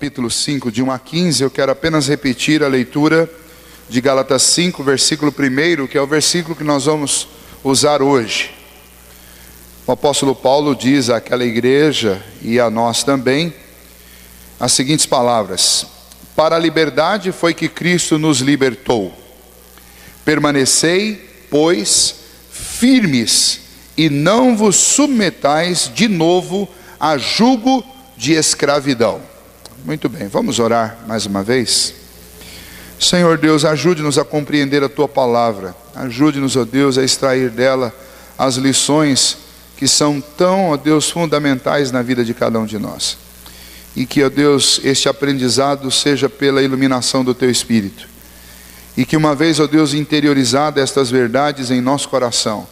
Capítulo 5, de 1 a 15, eu quero apenas repetir a leitura de Gálatas 5, versículo 1, que é o versículo que nós vamos usar hoje. O apóstolo Paulo diz àquela igreja e a nós também as seguintes palavras: para a liberdade foi que Cristo nos libertou. Permanecei, pois, firmes, e não vos submetais de novo a jugo de escravidão. Muito bem, vamos orar mais uma vez? Senhor Deus, ajude-nos a compreender a Tua palavra. Ajude-nos, ó Deus, a extrair dela as lições que são tão, ó Deus, fundamentais na vida de cada um de nós. E que, ó Deus, este aprendizado seja pela iluminação do Teu Espírito. E que uma vez, ó Deus, interiorizada estas verdades em nosso coração,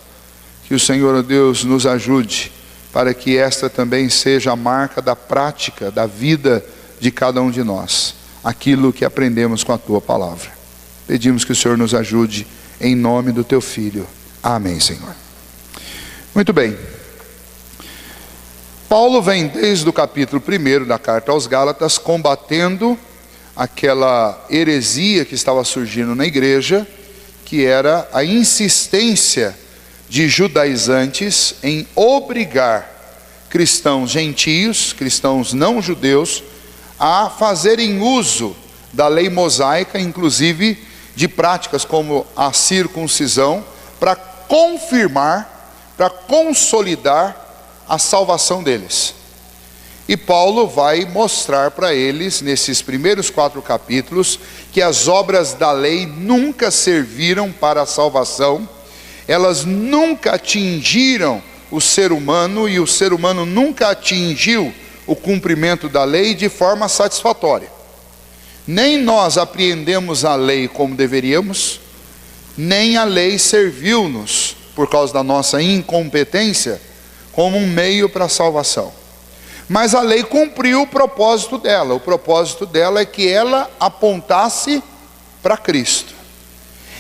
que o Senhor, ó Deus, nos ajude para que esta também seja a marca da prática, da vida de cada um de nós, aquilo que aprendemos com a Tua palavra. Pedimos que o Senhor nos ajude em nome do Teu Filho. Amém, Senhor. Muito bem. Paulo vem desde o capítulo 1 da carta aos Gálatas combatendo aquela heresia que estava surgindo na igreja, que era a insistência de judaizantes em obrigar cristãos gentios, cristãos não judeus, a fazerem uso da lei mosaica, inclusive de práticas como a circuncisão, para confirmar, para consolidar a salvação deles. E Paulo vai mostrar para eles, nesses primeiros 4 capítulos, que as obras da lei nunca serviram para a salvação, elas nunca atingiram o ser humano, e o ser humano nunca atingiu o cumprimento da lei de forma satisfatória. Nem nós apreendemos a lei como deveríamos, nem a lei serviu-nos, por causa da nossa incompetência, como um meio para a salvação. Mas a lei cumpriu o propósito dela. O propósito dela é que ela apontasse para Cristo.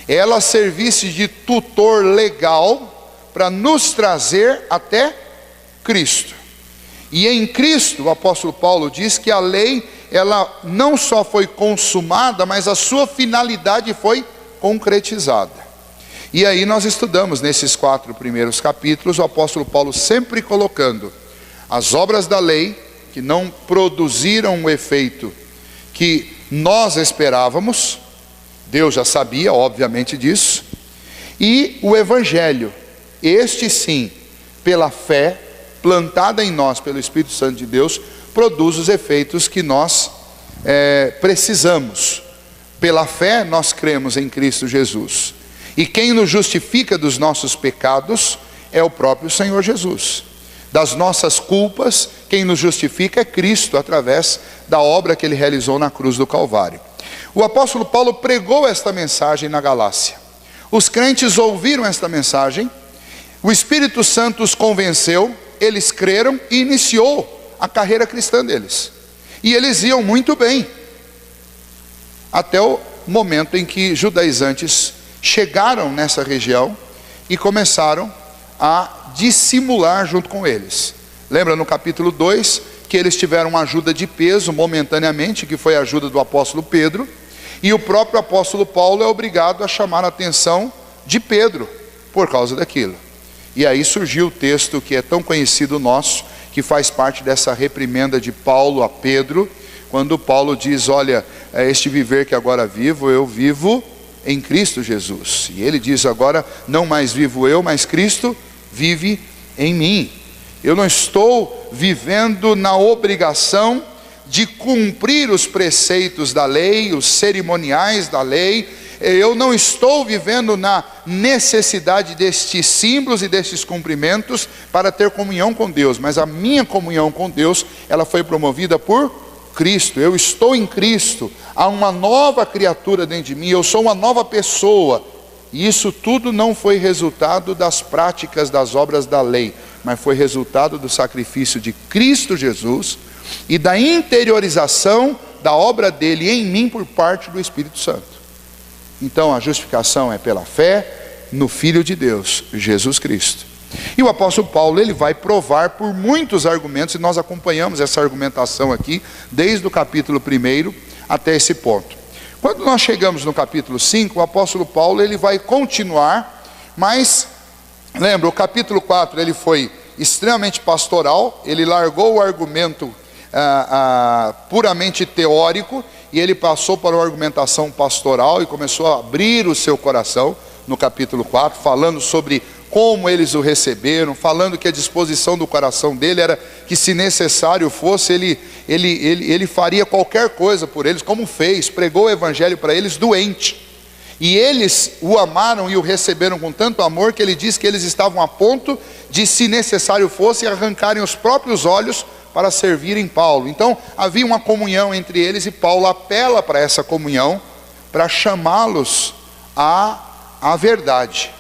Ela servisse de tutor legal para nos trazer até Cristo. E em Cristo, o apóstolo Paulo diz que a lei, ela não só foi consumada, mas a sua finalidade foi concretizada. E aí nós estudamos nesses 4 primeiros capítulos, o apóstolo Paulo sempre colocando as obras da lei, que não produziram o efeito que nós esperávamos, Deus já sabia, obviamente, disso, e o Evangelho, este sim, pela fé, plantada em nós pelo Espírito Santo de Deus, produz os efeitos que nós precisamos. Pela fé nós cremos em Cristo Jesus, e quem nos justifica dos nossos pecados é o próprio Senhor Jesus. Das nossas culpas, quem nos justifica é Cristo, através da obra que Ele realizou na cruz do Calvário. O apóstolo Paulo pregou esta mensagem na Galácia. Os crentes ouviram esta mensagem, o Espírito Santo os convenceu, eles creram e iniciou a carreira cristã deles. E eles iam muito bem, até o momento em que judaizantes chegaram nessa região e começaram a dissimular junto com eles. Lembra no capítulo 2 que eles tiveram uma ajuda de peso momentaneamente, que foi a ajuda do apóstolo Pedro, e o próprio apóstolo Paulo é obrigado a chamar a atenção de Pedro por causa daquilo. E aí surgiu o texto que é tão conhecido nosso, que faz parte dessa reprimenda de Paulo a Pedro, quando Paulo diz: olha, este viver que agora vivo, eu vivo em Cristo Jesus. E ele diz agora: não mais vivo eu, mas Cristo vive em mim. Eu não estou vivendo na obrigação de cumprir os preceitos da lei, os cerimoniais da lei. Eu não estou vivendo na necessidade destes símbolos e destes cumprimentos para ter comunhão com Deus, mas a minha comunhão com Deus, ela foi promovida por Cristo. Eu estou em Cristo, há uma nova criatura dentro de mim, eu sou uma nova pessoa. E isso tudo não foi resultado das práticas das obras da lei, mas foi resultado do sacrifício de Cristo Jesus e da interiorização da obra dele em mim por parte do Espírito Santo. Então a justificação é pela fé no Filho de Deus, Jesus Cristo. E o apóstolo Paulo, ele vai provar por muitos argumentos, e nós acompanhamos essa argumentação aqui, desde o capítulo 1 até esse ponto. Quando nós chegamos no capítulo 5, o apóstolo Paulo, ele vai continuar, mas, lembra, o capítulo 4, ele foi extremamente pastoral, ele largou o argumento puramente teórico, e ele passou para uma argumentação pastoral, e começou a abrir o seu coração, no capítulo 4, falando sobre como eles o receberam, falando que a disposição do coração dele era que, se necessário fosse, ele faria qualquer coisa por eles, como fez, pregou o evangelho para eles doente. E eles o amaram e o receberam com tanto amor, que ele diz que eles estavam a ponto de, se necessário fosse, arrancarem os próprios olhos para servirem Paulo. Então havia uma comunhão entre eles, e Paulo apela para essa comunhão, para chamá-los à verdade.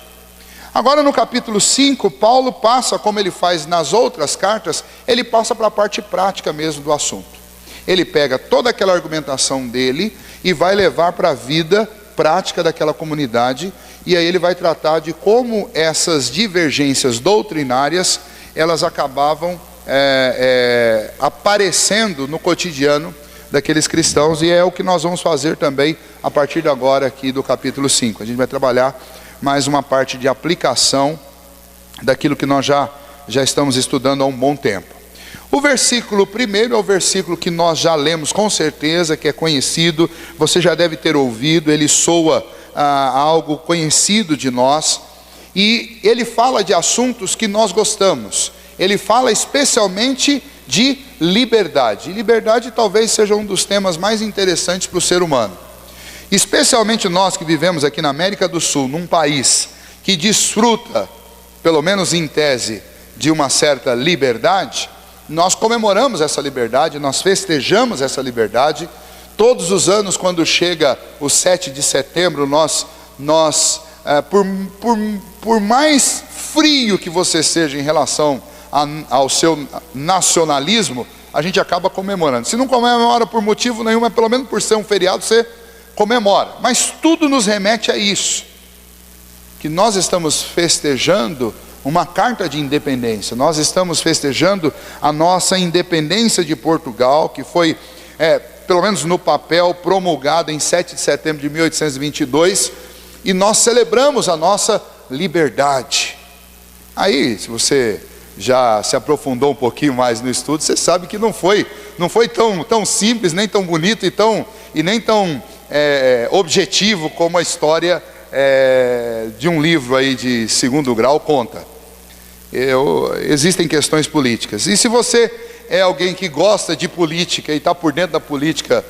Agora, no capítulo 5, Paulo passa, como ele faz nas outras cartas, ele passa para a parte prática mesmo do assunto. Ele pega toda aquela argumentação dele e vai levar para a vida prática daquela comunidade, e aí ele vai tratar de como essas divergências doutrinárias, elas acabavam aparecendo no cotidiano daqueles cristãos, e é o que nós vamos fazer também a partir de agora aqui do capítulo 5. A gente vai trabalhar mais uma parte de aplicação daquilo que nós já estamos estudando há um bom tempo. O versículo 1 é o versículo que nós já lemos com certeza, que é conhecido, você já deve ter ouvido, ele soa algo conhecido de nós, e ele fala de assuntos que nós gostamos. Ele fala especialmente de liberdade. E liberdade talvez seja um dos temas mais interessantes para o ser humano. Especialmente nós que vivemos aqui na América do Sul, num país que desfruta, pelo menos em tese, de uma certa liberdade. Nós comemoramos essa liberdade, nós festejamos essa liberdade. Todos os anos, quando chega o 7 de setembro, por mais frio que você seja em relação ao seu nacionalismo, a gente acaba comemorando. Se não comemora por motivo nenhum, mas pelo menos por ser um feriado, você comemora. Mas tudo nos remete a isso, que nós estamos festejando uma carta de independência. Nós estamos festejando a nossa independência de Portugal, que foi, pelo menos no papel, promulgada em 7 de setembro de 1822, e nós celebramos a nossa liberdade. Aí, se você já se aprofundou um pouquinho mais no estudo, você sabe que não foi tão simples, nem tão bonito e nem tão objetivo como a história de um livro aí de 2º grau conta. Existem questões políticas, e se você é alguém que gosta de política e está por dentro da política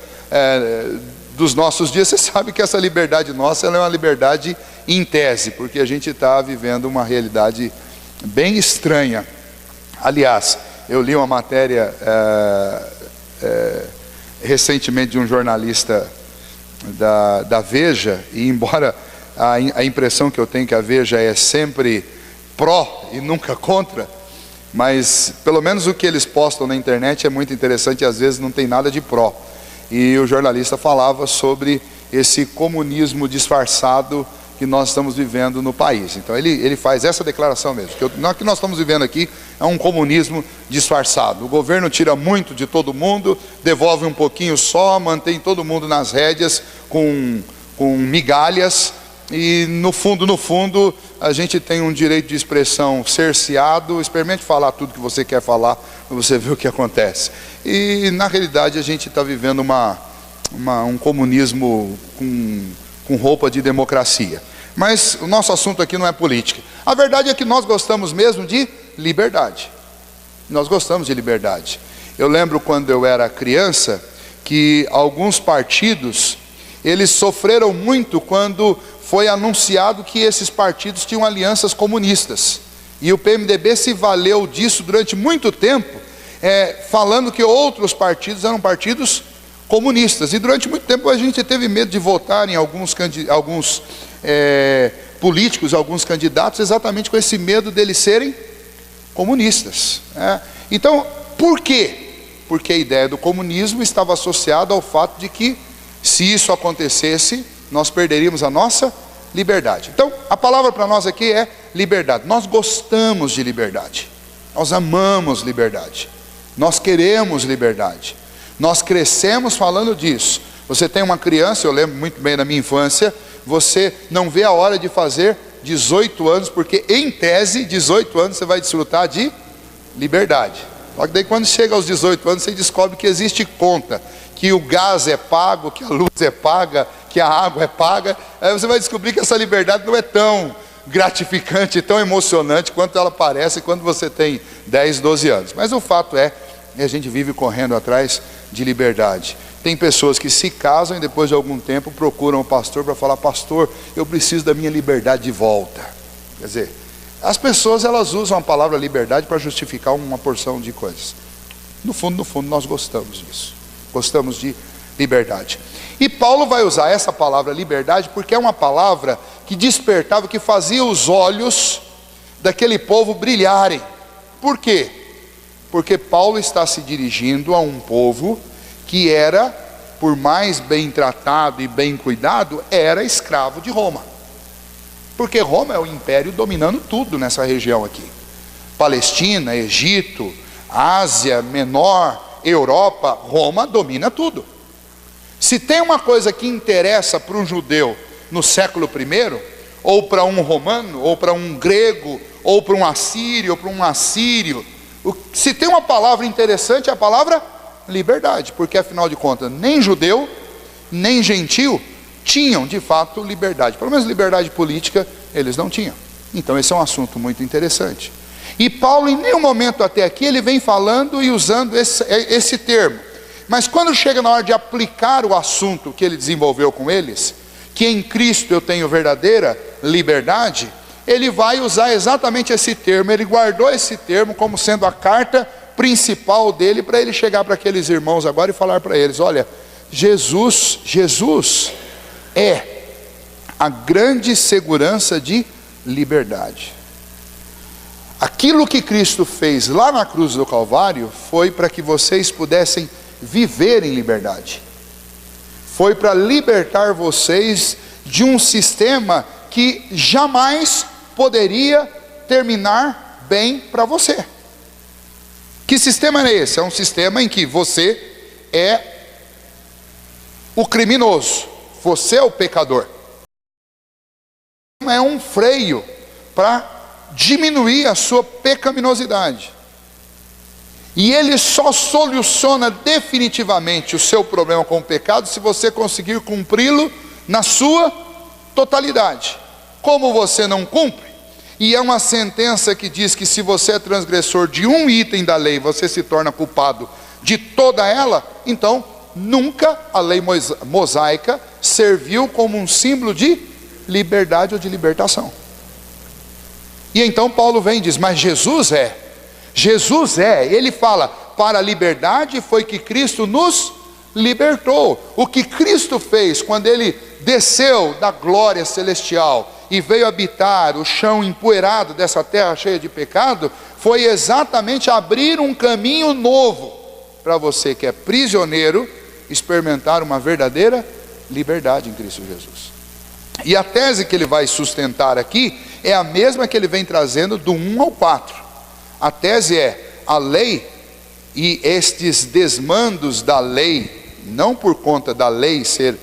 dos nossos dias, você sabe que essa liberdade nossa, ela é uma liberdade em tese, porque a gente está vivendo uma realidade bem estranha. Aliás, eu li uma matéria recentemente de um jornalista da Veja, e embora a impressão que eu tenho que a Veja é sempre pró e nunca contra, mas pelo menos o que eles postam na internet é muito interessante, e às vezes não tem nada de pró. E o jornalista falava sobre esse comunismo disfarçado que nós estamos vivendo no país. Então ele faz essa declaração mesmo, que o que nós estamos vivendo aqui é um comunismo disfarçado. O governo tira muito de todo mundo, devolve um pouquinho só, mantém todo mundo nas rédeas com migalhas, e no fundo a gente tem um direito de expressão cerceado. Experimente falar tudo que você quer falar, para você ver o que acontece. E na realidade a gente está vivendo um comunismo com roupa de democracia. Mas o nosso assunto aqui não é política. A verdade é que nós gostamos mesmo de liberdade. Nós gostamos de liberdade. Eu lembro quando eu era criança que alguns partidos, eles sofreram muito quando foi anunciado que esses partidos tinham alianças comunistas. E o PMDB se valeu disso durante muito tempo, falando que outros partidos eram partidos comunistas. E durante muito tempo a gente teve medo de votar em alguns políticos, alguns candidatos, exatamente com esse medo deles serem comunistas. Então, por quê? Porque a ideia do comunismo estava associada ao fato de que, se isso acontecesse, nós perderíamos a nossa liberdade. Então, a palavra para nós aqui é liberdade. Nós gostamos de liberdade. Nós amamos liberdade. Nós queremos liberdade. Nós crescemos falando disso. Você tem uma criança, eu lembro muito bem da minha infância, você não vê a hora de fazer 18 anos, porque em tese, 18 anos você vai desfrutar de liberdade. Só que daí quando chega aos 18 anos, você descobre que existe conta, que o gás é pago, que a luz é paga, que a água é paga. Aí você vai descobrir que essa liberdade não é tão gratificante, tão emocionante quanto ela parece quando você tem 10, 12 anos. Mas o fato é que a gente vive correndo atrás de liberdade. Tem pessoas que se casam e depois de algum tempo procuram o pastor para falar: pastor, eu preciso da minha liberdade de volta. Quer dizer, as pessoas elas usam a palavra liberdade para justificar uma porção de coisas. No fundo, nós gostamos disso. Gostamos de liberdade. E Paulo vai usar essa palavra liberdade porque é uma palavra que despertava, que fazia os olhos daquele povo brilharem. Por quê? Porque Paulo está se dirigindo a um povo que era, por mais bem tratado e bem cuidado, era escravo de Roma. Porque Roma é o império dominando tudo nessa região aqui. Palestina, Egito, Ásia Menor, Europa, Roma domina tudo. Se tem uma coisa que interessa para um judeu no século I, ou para um romano, ou para um grego, ou para um assírio, ou para um assírio, se tem uma palavra interessante é a palavra liberdade, porque afinal de contas nem judeu, nem gentil tinham de fato liberdade, pelo menos liberdade política eles não tinham. Então esse é um assunto muito interessante. E Paulo em nenhum momento até aqui ele vem falando e usando esse termo, mas quando chega na hora de aplicar o assunto que ele desenvolveu com eles, que em Cristo eu tenho verdadeira liberdade, ele vai usar exatamente esse termo. Ele guardou esse termo como sendo a carta principal dele, para ele chegar para aqueles irmãos agora e falar para eles: olha, Jesus é a grande segurança de liberdade. Aquilo que Cristo fez lá na cruz do Calvário foi para que vocês pudessem viver em liberdade. Foi para libertar vocês de um sistema que jamais poderia terminar bem para você. Que sistema é esse? É um sistema em que você é o criminoso, você é o pecador. É um freio para diminuir a sua pecaminosidade. E ele só soluciona definitivamente o seu problema com o pecado se você conseguir cumpri-lo na sua totalidade. Como você não cumpre, e é uma sentença que diz que se você é transgressor de um item da lei, você se torna culpado de toda ela, então nunca a lei mosaica serviu como um símbolo de liberdade ou de libertação. E então Paulo vem e diz: mas Jesus é, ele fala, para a liberdade foi que Cristo nos libertou. O que Cristo fez quando ele desceu da glória celestial e veio habitar o chão empoeirado dessa terra cheia de pecado, foi exatamente abrir um caminho novo para você que é prisioneiro experimentar uma verdadeira liberdade em Cristo Jesus. E a tese que ele vai sustentar aqui é a mesma que ele vem trazendo do 1 ao 4. A tese é: a lei e estes desmandos da lei, não por conta da lei ser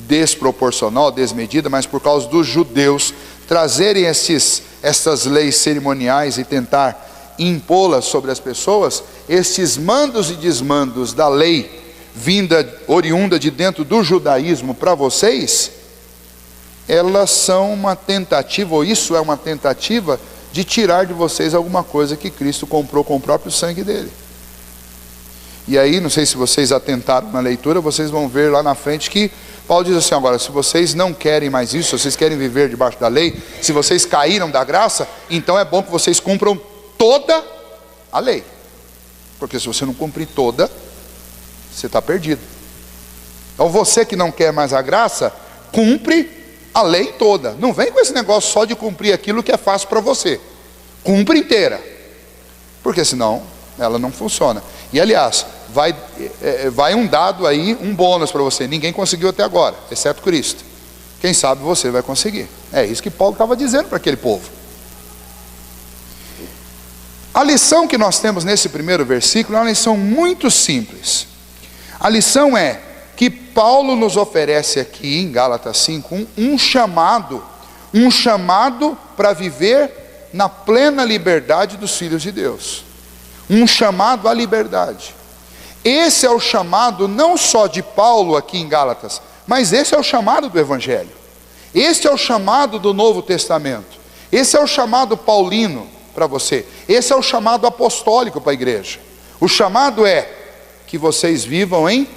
desproporcional, desmedida, mas por causa dos judeus trazerem essas leis cerimoniais e tentar impô-las sobre as pessoas, estes mandos e desmandos da lei oriunda de dentro do judaísmo para vocês, elas são uma tentativa, ou isso é uma tentativa de tirar de vocês alguma coisa que Cristo comprou com o próprio sangue dele. E aí, não sei se vocês atentaram na leitura, vocês vão ver lá na frente que Paulo diz assim: agora, se vocês não querem mais isso, se vocês querem viver debaixo da lei, se vocês caíram da graça, então é bom que vocês cumpram toda a lei. Porque se você não cumprir toda, você está perdido. Então você que não quer mais a graça, cumpre a lei toda. Não vem com esse negócio só de cumprir aquilo que é fácil para você. Cumpre inteira, porque senão ela não funciona. E aliás, vai um dado aí, um bônus para você: ninguém conseguiu até agora, exceto Cristo. Quem sabe você vai conseguir. É isso que Paulo estava dizendo para aquele povo. A lição que nós temos nesse primeiro versículo é uma lição muito simples. A lição é que Paulo nos oferece aqui em Gálatas 5:1 um chamado para viver na plena liberdade dos filhos de Deus. Um chamado à liberdade. Esse é o chamado não só de Paulo aqui em Gálatas, mas esse é o chamado do Evangelho. Esse é o chamado do Novo Testamento. Esse é o chamado paulino para você. Esse é o chamado apostólico para a igreja. O chamado é que vocês vivam em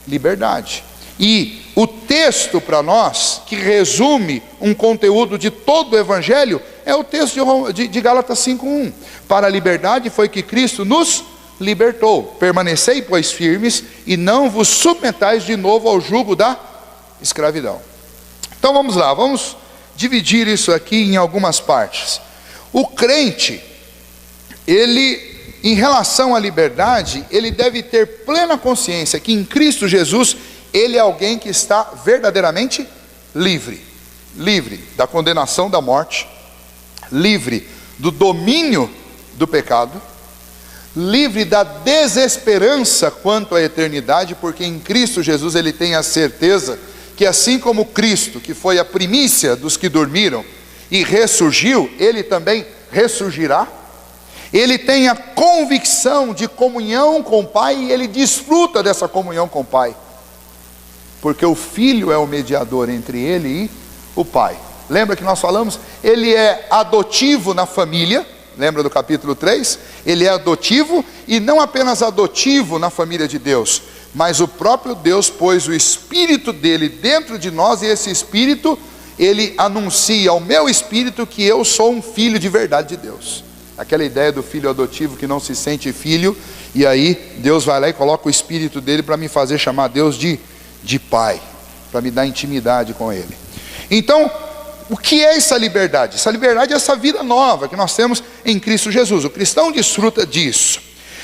liberdade. E o texto para nós, que resume um conteúdo de todo o Evangelho, é o texto de Gálatas 5:1. Para a liberdade foi que Cristo nos libertou. Permanecei, pois, firmes, e não vos submetais de novo ao jugo da escravidão. Então vamos lá, vamos dividir isso aqui em algumas partes. O crente, ele, em relação à liberdade, ele deve ter plena consciência que em Cristo Jesus, ele é alguém que está verdadeiramente livre. Livre da condenação da morte, livre do domínio do pecado, livre da desesperança quanto à eternidade, porque em Cristo Jesus ele tem a certeza que assim como Cristo, que foi a primícia dos que dormiram e ressurgiu, ele também ressurgirá. Ele tem a convicção de comunhão com o Pai e ele desfruta dessa comunhão com o Pai, porque o Filho é o mediador entre ele e o Pai. Lembra que nós falamos? Ele é adotivo na família. Lembra do capítulo 3? Ele é adotivo, e não apenas adotivo na família de Deus, mas o próprio Deus pôs o Espírito dele dentro de nós, e esse Espírito, ele anuncia ao meu espírito que eu sou um filho de verdade de Deus. Aquela ideia do filho adotivo que não se sente filho, e aí Deus vai lá e coloca o Espírito dele para me fazer chamar Deus de Pai, para me dar intimidade com Ele. Então, o que é essa liberdade? Essa liberdade é essa vida nova que nós temos em Cristo Jesus. O cristão desfruta disso.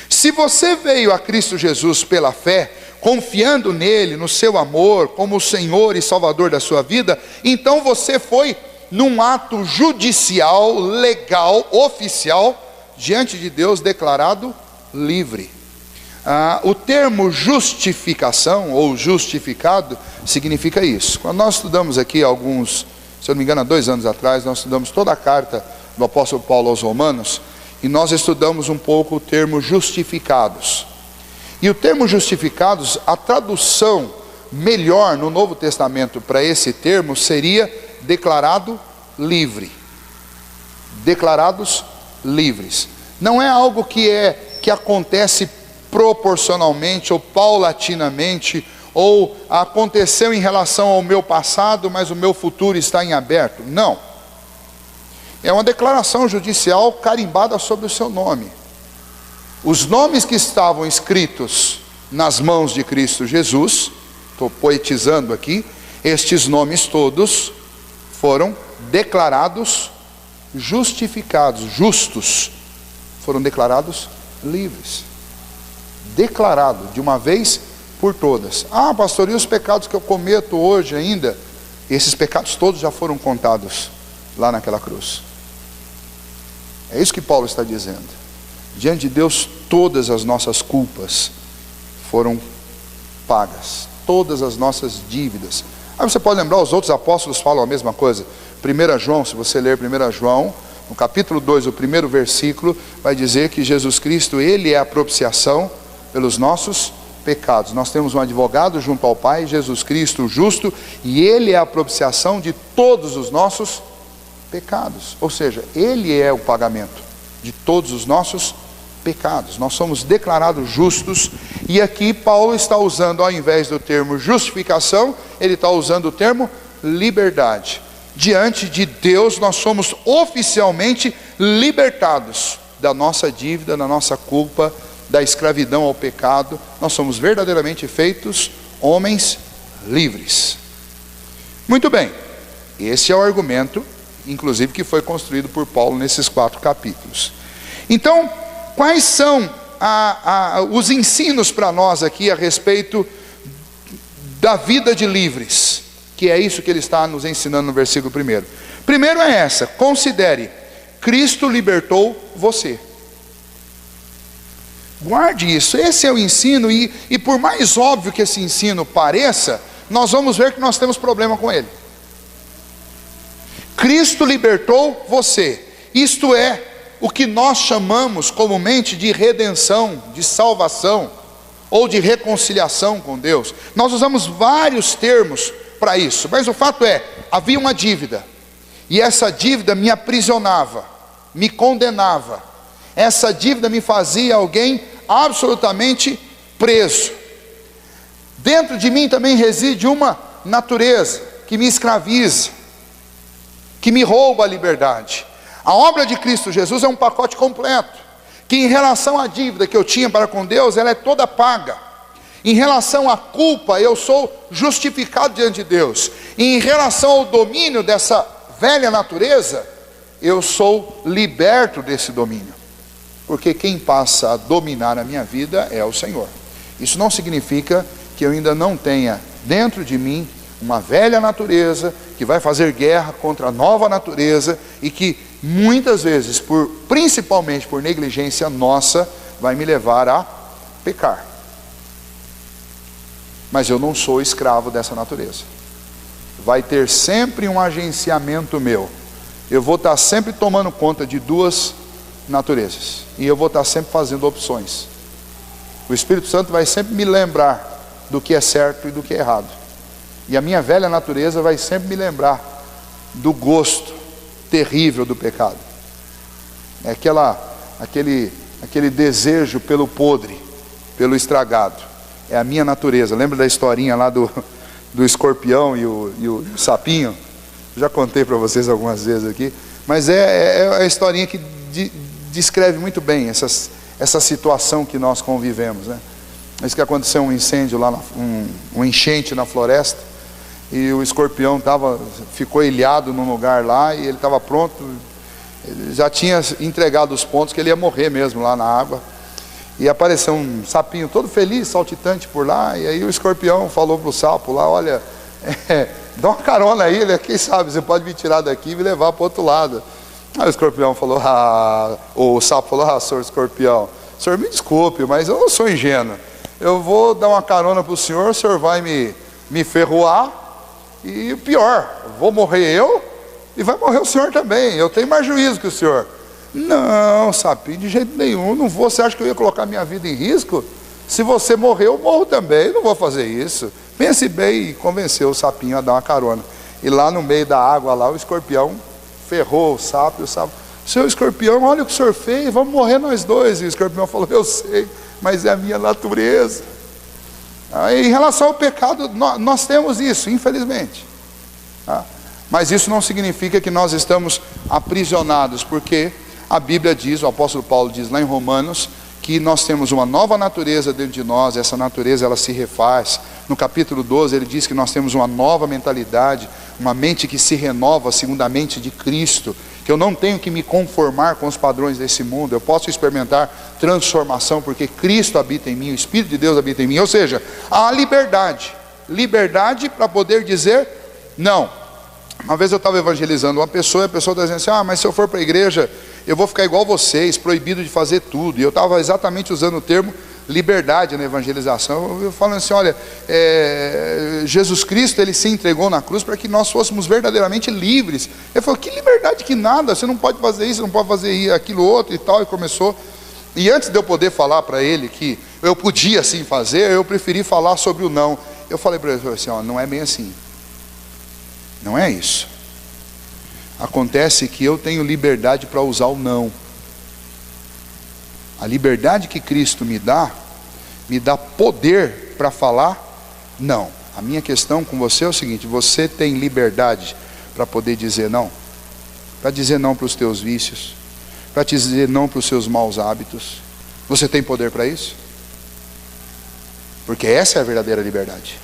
Se você veio a Cristo Jesus pela fé, confiando nele, no seu amor, como o Senhor e Salvador da sua vida, então você foi num ato judicial, legal, oficial, diante de Deus, declarado livre. O termo justificação ou justificado significa isso. Quando nós estudamos aqui se eu não me engano, há 2 anos atrás, nós estudamos toda a carta do apóstolo Paulo aos Romanos, e nós estudamos um pouco o termo justificados. E o termo justificados, a tradução melhor no Novo Testamento para esse termo seria declarado livre. Declarados livres. Não é algo que acontece proporcionalmente ou paulatinamente, ou aconteceu em relação ao meu passado, mas o meu futuro está em aberto. Não. É uma declaração judicial carimbada sobre o seu nome. Os nomes que estavam escritos nas mãos de Cristo Jesus, estou poetizando aqui, estes nomes todos foram declarados justificados, justos, foram declarados livres. Declarado de uma vez por todas. Pastor, e os pecados que eu cometo hoje ainda? Esses pecados todos já foram contados lá naquela cruz. É isso que Paulo está dizendo. Diante de Deus, todas as nossas culpas foram pagas. Todas as nossas dívidas. Aí você pode lembrar, os outros apóstolos falam a mesma coisa. 1 João, se você ler 1 João, no capítulo 2, o primeiro versículo, vai dizer que Jesus Cristo, ele é a propiciação pelos nossos pecados. Nós temos um advogado junto ao Pai, Jesus Cristo, o justo, e ele é a propiciação de todos os nossos pecados. Ou seja, ele é o pagamento de todos os nossos pecados. Nós somos declarados justos, e aqui Paulo está usando, ao invés do termo justificação, ele está usando o termo liberdade. Diante de Deus nós somos oficialmente libertados da nossa dívida, da nossa culpa, da escravidão ao pecado. Nós somos verdadeiramente feitos homens livres. Muito bem, esse é o argumento, inclusive, que foi construído por Paulo nesses 4 capítulos. Então, quais são os ensinos para nós aqui a respeito da vida de livres que é isso que ele está nos ensinando no versículo 1. Primeiro é essa: considere, Cristo libertou você. Guarde isso, esse é o ensino, e por mais óbvio que esse ensino pareça, nós vamos ver que nós temos problema com ele. Cristo libertou você. Isto é o que nós chamamos comumente de redenção, de salvação, ou de reconciliação com Deus. Nós usamos vários termos para isso, mas o fato é, havia uma dívida, e essa dívida me aprisionava, me condenava. Essa dívida me fazia alguém absolutamente preso. Dentro de mim também reside uma natureza que me escraviza, que me rouba a liberdade. A obra de Cristo Jesus é um pacote completo, que em relação à dívida que eu tinha para com Deus, ela é toda paga. Em relação à culpa, eu sou justificado diante de Deus. E em relação ao domínio dessa velha natureza, eu sou liberto desse domínio. Porque quem passa a dominar a minha vida é o Senhor. Isso não significa que eu ainda não tenha dentro de mim uma velha natureza que vai fazer guerra contra a nova natureza e que muitas vezes, principalmente por negligência nossa, vai me levar a pecar. Mas eu não sou escravo dessa natureza. Vai ter sempre um agenciamento meu. Eu vou estar sempre tomando conta de duas naturezas, e eu vou estar sempre fazendo opções. O Espírito Santo vai sempre me lembrar do que é certo e do que é errado, e a minha velha natureza vai sempre me lembrar do gosto terrível do pecado. É aquele desejo pelo podre, pelo estragado. É a minha natureza. Lembra da historinha lá do escorpião e o sapinho? Já contei para vocês algumas vezes aqui, mas é a historinha que descreve muito bem essa situação que nós convivemos, né? Isso que aconteceu um incêndio lá, um enchente na floresta, e o escorpião ficou ilhado num lugar lá, e ele estava pronto, ele já tinha entregado os pontos que ele ia morrer mesmo lá na água, e apareceu um sapinho todo feliz, saltitante por lá, e aí o escorpião falou para o sapo lá: olha, dá uma carona aí, quem sabe você pode me tirar daqui e me levar para o outro lado. Aí o escorpião falou, o sapo falou: senhor escorpião, senhor me desculpe, mas eu não sou ingênuo, eu vou dar uma carona para o senhor vai me ferroar, e pior, vou morrer eu, e vai morrer o senhor também, eu tenho mais juízo que o senhor. Não, sapinho, de jeito nenhum, não vou. Você acha que eu ia colocar minha vida em risco? Se você morrer, eu morro também, não vou fazer isso. Pense bem, e convenceu o sapinho a dar uma carona. E lá no meio da água, lá o escorpião ferrou o sapo, e o sapo: seu escorpião, olha o que o senhor fez, vamos morrer nós dois. E o escorpião falou: eu sei, mas é a minha natureza. Em relação ao pecado, nós temos isso, infelizmente. Mas isso não significa que nós estamos aprisionados, porque a Bíblia diz, o apóstolo Paulo diz lá em Romanos, que nós temos uma nova natureza dentro de nós. Essa natureza, ela se refaz. No capítulo 12 ele diz que nós temos uma nova mentalidade, uma mente que se renova segundo a mente de Cristo, que eu não tenho que me conformar com os padrões desse mundo, eu posso experimentar transformação, porque Cristo habita em mim, o Espírito de Deus habita em mim. Ou seja, há liberdade para poder dizer não. Uma vez eu estava evangelizando uma pessoa, e a pessoa está dizendo assim: mas se eu for para a igreja, eu vou ficar igual vocês, proibido de fazer tudo. E eu estava exatamente usando o termo liberdade na evangelização, eu falando assim: olha, Jesus Cristo, ele se entregou na cruz para que nós fôssemos verdadeiramente livres. Ele falou: que liberdade que nada, você não pode fazer isso, não pode fazer aquilo outro e tal. E começou, e antes de eu poder falar para ele que eu podia assim fazer, eu preferi falar sobre o não. Eu falei para ele assim: não é bem assim, não é isso. Acontece que eu tenho liberdade para usar o não. A liberdade que Cristo me dá poder para falar não. A minha questão com você é o seguinte: você tem liberdade para poder dizer não? Para dizer não para os teus vícios, para dizer não para os seus maus hábitos? Você tem poder para isso? Porque essa é a verdadeira liberdade.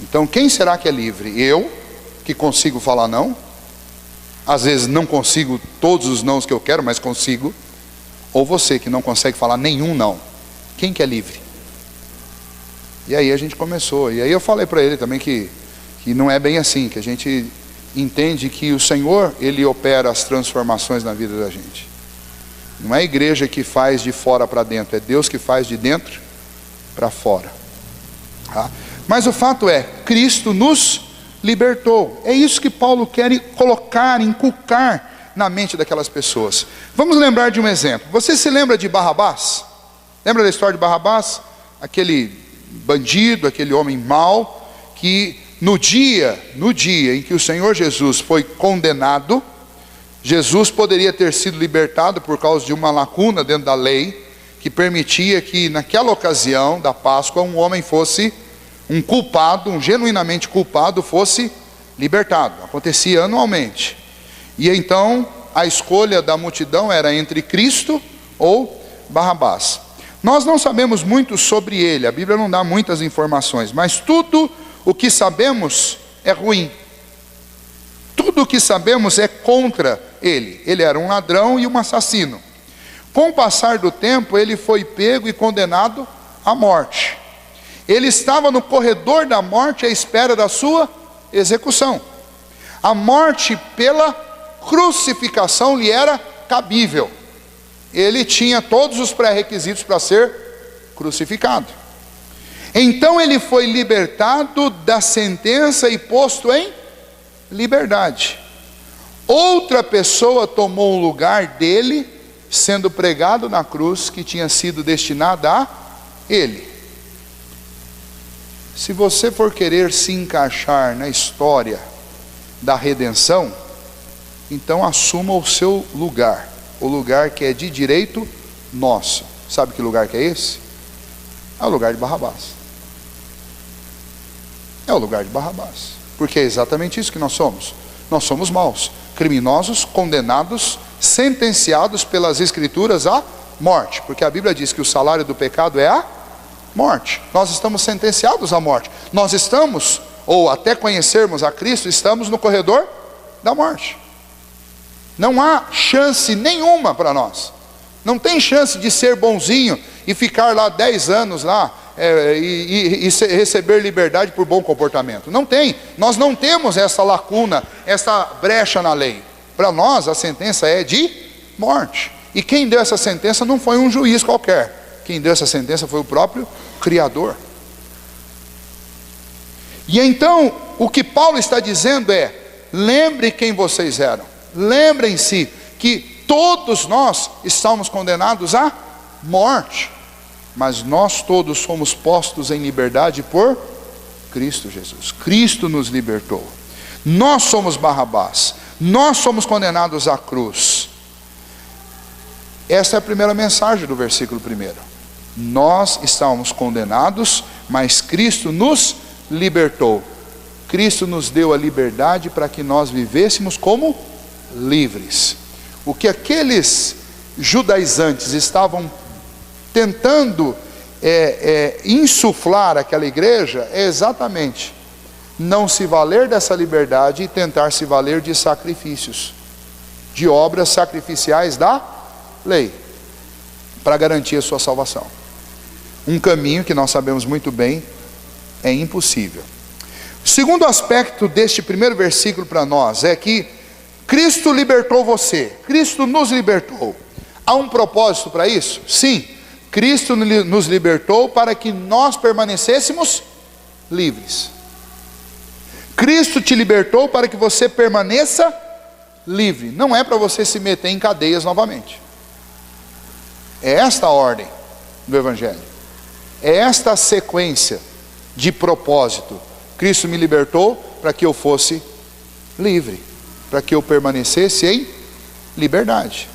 Então quem será que é livre? Eu, que consigo falar não? Às vezes não consigo todos os nãos que eu quero, mas consigo. Ou você, que não consegue falar nenhum não? Quem que é livre? E aí a gente começou. E aí eu falei para ele também que que não é bem assim, que a gente entende que o Senhor, Ele opera as transformações na vida da gente. Não é a igreja que faz de fora para dentro, é Deus que faz de dentro para fora. Tá? Mas o fato é, Cristo nos libertou. É isso que Paulo quer colocar, inculcar na mente daquelas pessoas. Vamos lembrar de um exemplo. Você se lembra de Barrabás? Lembra da história de Barrabás? Aquele bandido, aquele homem mau, que no dia em que o Senhor Jesus foi condenado, Jesus poderia ter sido libertado por causa de uma lacuna dentro da lei, que permitia que naquela ocasião da Páscoa um homem fosse um culpado, um genuinamente culpado, fosse libertado. Acontecia anualmente. E então a escolha da multidão era entre Cristo ou Barrabás. Nós não sabemos muito sobre ele, a Bíblia não dá muitas informações, mas tudo o que sabemos é ruim. Tudo o que sabemos é contra ele. Ele era um ladrão e um assassino. Com o passar do tempo, ele foi pego e condenado à morte. Ele estava no corredor da morte à espera da sua execução. A morte pela crucificação lhe era cabível. Ele tinha todos os pré-requisitos para ser crucificado. Então ele foi libertado da sentença e posto em liberdade. Outra pessoa tomou o lugar dele, sendo pregado na cruz que tinha sido destinada a ele. Se você for querer se encaixar na história da redenção, então assuma o seu lugar, o lugar que é de direito nosso. Sabe que lugar que é esse? É o lugar de Barrabás. É o lugar de Barrabás, porque é exatamente isso que nós somos. Nós somos maus, criminosos, condenados, sentenciados pelas Escrituras à morte, porque a Bíblia diz que o salário do pecado é a morte. Nós estamos sentenciados à morte. Nós estamos, ou até conhecermos a Cristo, estamos no corredor da morte. Não há chance nenhuma para nós. Não tem chance de ser bonzinho e ficar lá 10 anos lá e receber liberdade por bom comportamento. Não tem. Nós não temos essa lacuna, essa brecha na lei. Para nós a sentença é de morte. E quem deu essa sentença não foi um juiz qualquer. Quem deu essa sentença foi o próprio Criador. E então o que Paulo está dizendo é: lembre quem vocês eram. Lembrem-se que todos nós estamos condenados à morte, mas nós todos somos postos em liberdade por Cristo Jesus. Cristo nos libertou. Nós somos Barrabás, nós somos condenados à cruz. Essa é a primeira mensagem do versículo 1. Nós estávamos condenados, mas Cristo nos libertou. Cristo nos deu a liberdade para que nós vivêssemos como livres. O que aqueles judaizantes estavam tentando insuflar àquela igreja é exatamente não se valer dessa liberdade e tentar se valer de sacrifícios, de obras sacrificiais da lei, para garantir a sua salvação. Um caminho que nós sabemos muito bem é impossível. O segundo aspecto deste primeiro versículo para nós é que Cristo libertou você, Cristo nos libertou. Há um propósito para isso? Sim, Cristo nos libertou para que nós permanecêssemos livres. Cristo te libertou para que você permaneça livre. Não é para você se meter em cadeias novamente. É esta a ordem do Evangelho. É esta a sequência de propósito. Cristo me libertou para que eu fosse livre, para que eu permanecesse em liberdade.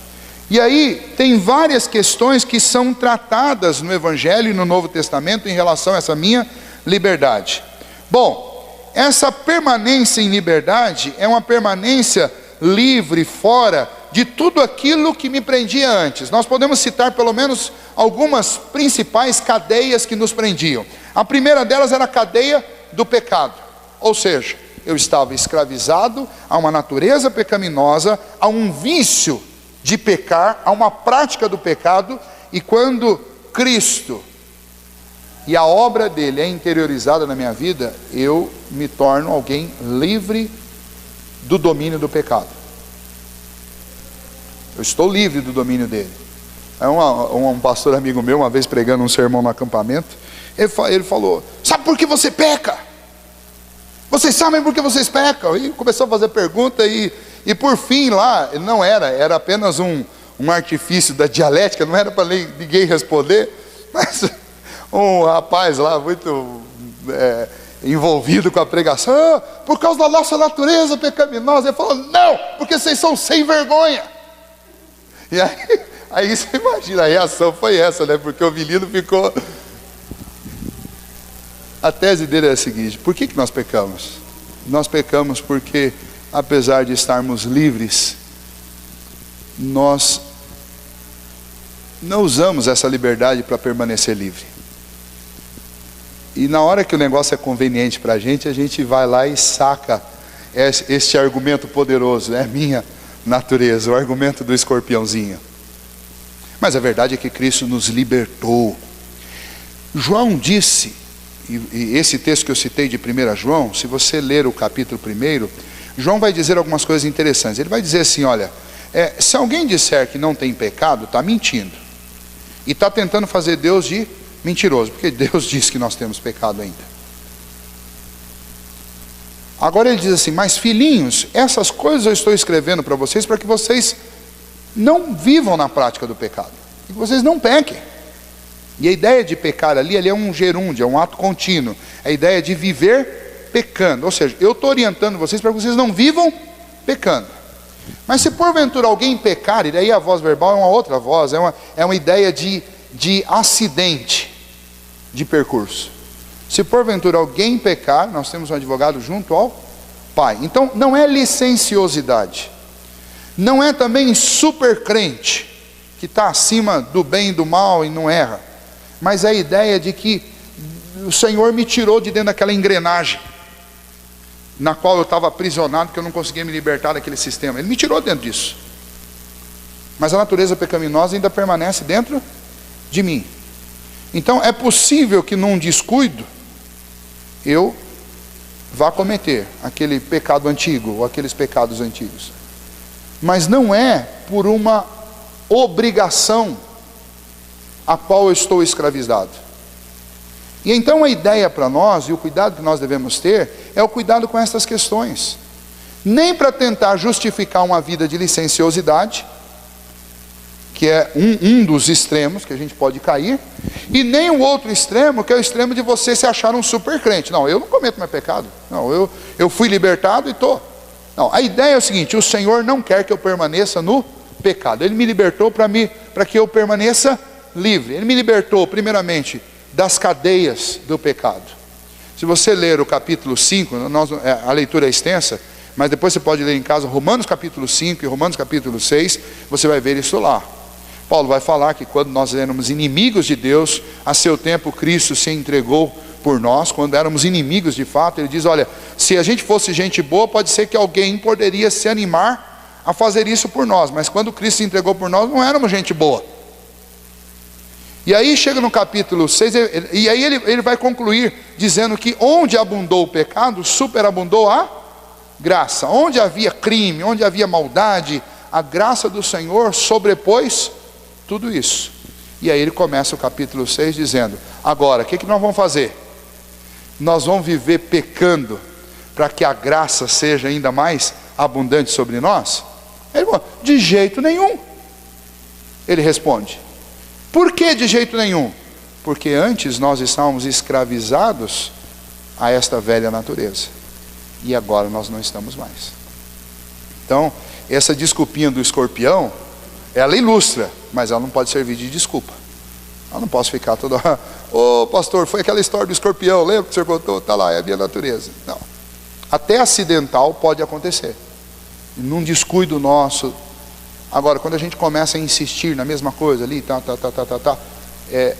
E aí tem várias questões que são tratadas no Evangelho e no Novo Testamento em relação a essa minha liberdade. Bom, essa permanência em liberdade é uma permanência livre, fora de tudo aquilo que me prendia antes. Nós podemos citar pelo menos algumas principais cadeias que nos prendiam. A primeira delas era a cadeia do pecado, ou seja, eu estava escravizado a uma natureza pecaminosa, a um vício de pecar, a uma prática do pecado. E quando Cristo e a obra dele é interiorizada na minha vida, eu me torno alguém livre do domínio do pecado. Eu estou livre do domínio dele. Um pastor amigo meu, uma vez pregando um sermão no acampamento, ele falou: sabe por que você peca? Vocês sabem por que vocês pecam? E começou a fazer pergunta e por fim lá, não era apenas um artifício da dialética, não era para ninguém responder, mas um rapaz lá muito envolvido com a pregação, por causa da nossa natureza pecaminosa, ele falou: não, porque vocês são sem vergonha. E aí você imagina, a reação foi essa, né? Porque o menino ficou... A tese dele é a seguinte: por que nós pecamos? Nós pecamos porque, apesar de estarmos livres, nós não usamos essa liberdade para permanecer livre. E na hora que o negócio é conveniente para a gente vai lá e saca este argumento poderoso, é minha natureza, o argumento do escorpiãozinho. Mas a verdade é que Cristo nos libertou. João disse, e esse texto que eu citei de 1 João, se você ler o capítulo 1, João vai dizer algumas coisas interessantes. Ele vai dizer assim: olha, se alguém disser que não tem pecado, está mentindo, e está tentando fazer Deus de mentiroso, porque Deus diz que nós temos pecado ainda. Agora ele diz assim: mas filhinhos, essas coisas eu estou escrevendo para vocês para que vocês não vivam na prática do pecado, que vocês não pequem. E a ideia de pecar ali é um gerúndio, é um ato contínuo, é a ideia de viver pecando. Ou seja, eu estou orientando vocês para que vocês não vivam pecando. Mas se porventura alguém pecar, e daí a voz verbal é uma outra voz, é uma ideia de acidente de percurso. Se porventura alguém pecar, nós temos um advogado junto ao Pai. Então não é licenciosidade, não é também super crente, que está acima do bem e do mal e não erra, mas é a ideia de que o Senhor me tirou de dentro daquela engrenagem na qual eu estava aprisionado, que eu não conseguia me libertar daquele sistema. Ele me tirou dentro disso, mas a natureza pecaminosa ainda permanece dentro de mim. Então é possível que num descuido eu vá cometer aquele pecado antigo, ou aqueles pecados antigos, mas não é por uma obrigação a qual eu estou escravizado. E então a ideia para nós, e o cuidado que nós devemos ter, é o cuidado com essas questões. Nem para tentar justificar uma vida de licenciosidade, que é um dos extremos que a gente pode cair, e nem o outro extremo, que é o extremo de você se achar um super crente. Não, eu não cometo mais pecado. Não, eu fui libertado e estou. Não, a ideia é o seguinte: o Senhor não quer que eu permaneça no pecado. Ele me libertou para que eu permaneça livre. Ele me libertou primeiramente das cadeias do pecado. Se você ler o capítulo 5, a leitura é extensa, mas depois você pode ler em casa Romanos capítulo 5 e Romanos capítulo 6, você vai ver isso lá. Paulo vai falar que quando nós éramos inimigos de Deus, a seu tempo Cristo se entregou por nós. Quando éramos inimigos de fato, ele diz: olha, se a gente fosse gente boa, pode ser que alguém poderia se animar a fazer isso por nós, mas quando Cristo se entregou por nós, não éramos gente boa. E aí chega no capítulo 6, e aí ele vai concluir dizendo que onde abundou o pecado, superabundou a graça. Onde havia crime, onde havia maldade, a graça do Senhor sobrepôs tudo isso. E aí ele começa o capítulo 6 dizendo: agora, o que nós vamos fazer? Nós vamos viver pecando para que a graça seja ainda mais abundante sobre nós? Ele fala: de jeito nenhum. Ele responde: por que de jeito nenhum? Porque antes nós estávamos escravizados a esta velha natureza, e agora nós não estamos mais. Então, essa desculpinha do escorpião, ela ilustra, mas ela não pode servir de desculpa. Eu não posso ficar toda hora: ô pastor, foi aquela história do escorpião, lembra que o senhor contou? Está lá, é a minha natureza. Não. Até acidental pode acontecer, num descuido nosso. Agora, quando a gente começa a insistir na mesma coisa ali,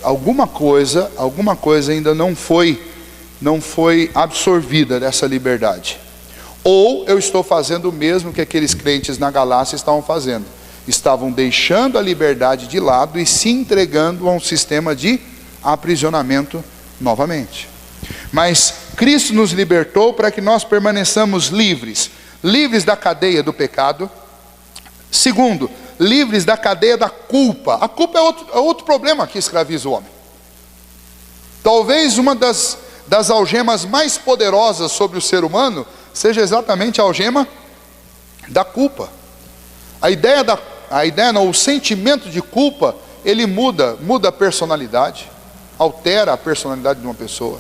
alguma coisa ainda não foi absorvida dessa liberdade. Ou eu estou fazendo o mesmo que aqueles crentes na Galácia estavam fazendo. Estavam deixando a liberdade de lado e se entregando a um sistema de aprisionamento novamente. Mas Cristo nos libertou para que nós permaneçamos livres. Livres da cadeia do pecado. Segundo, livres da cadeia da culpa. A culpa é outro problema que escraviza o homem. Talvez uma das algemas mais poderosas sobre o ser humano seja exatamente a algema da culpa. O sentimento de culpa, ele muda a personalidade, altera a personalidade de uma pessoa,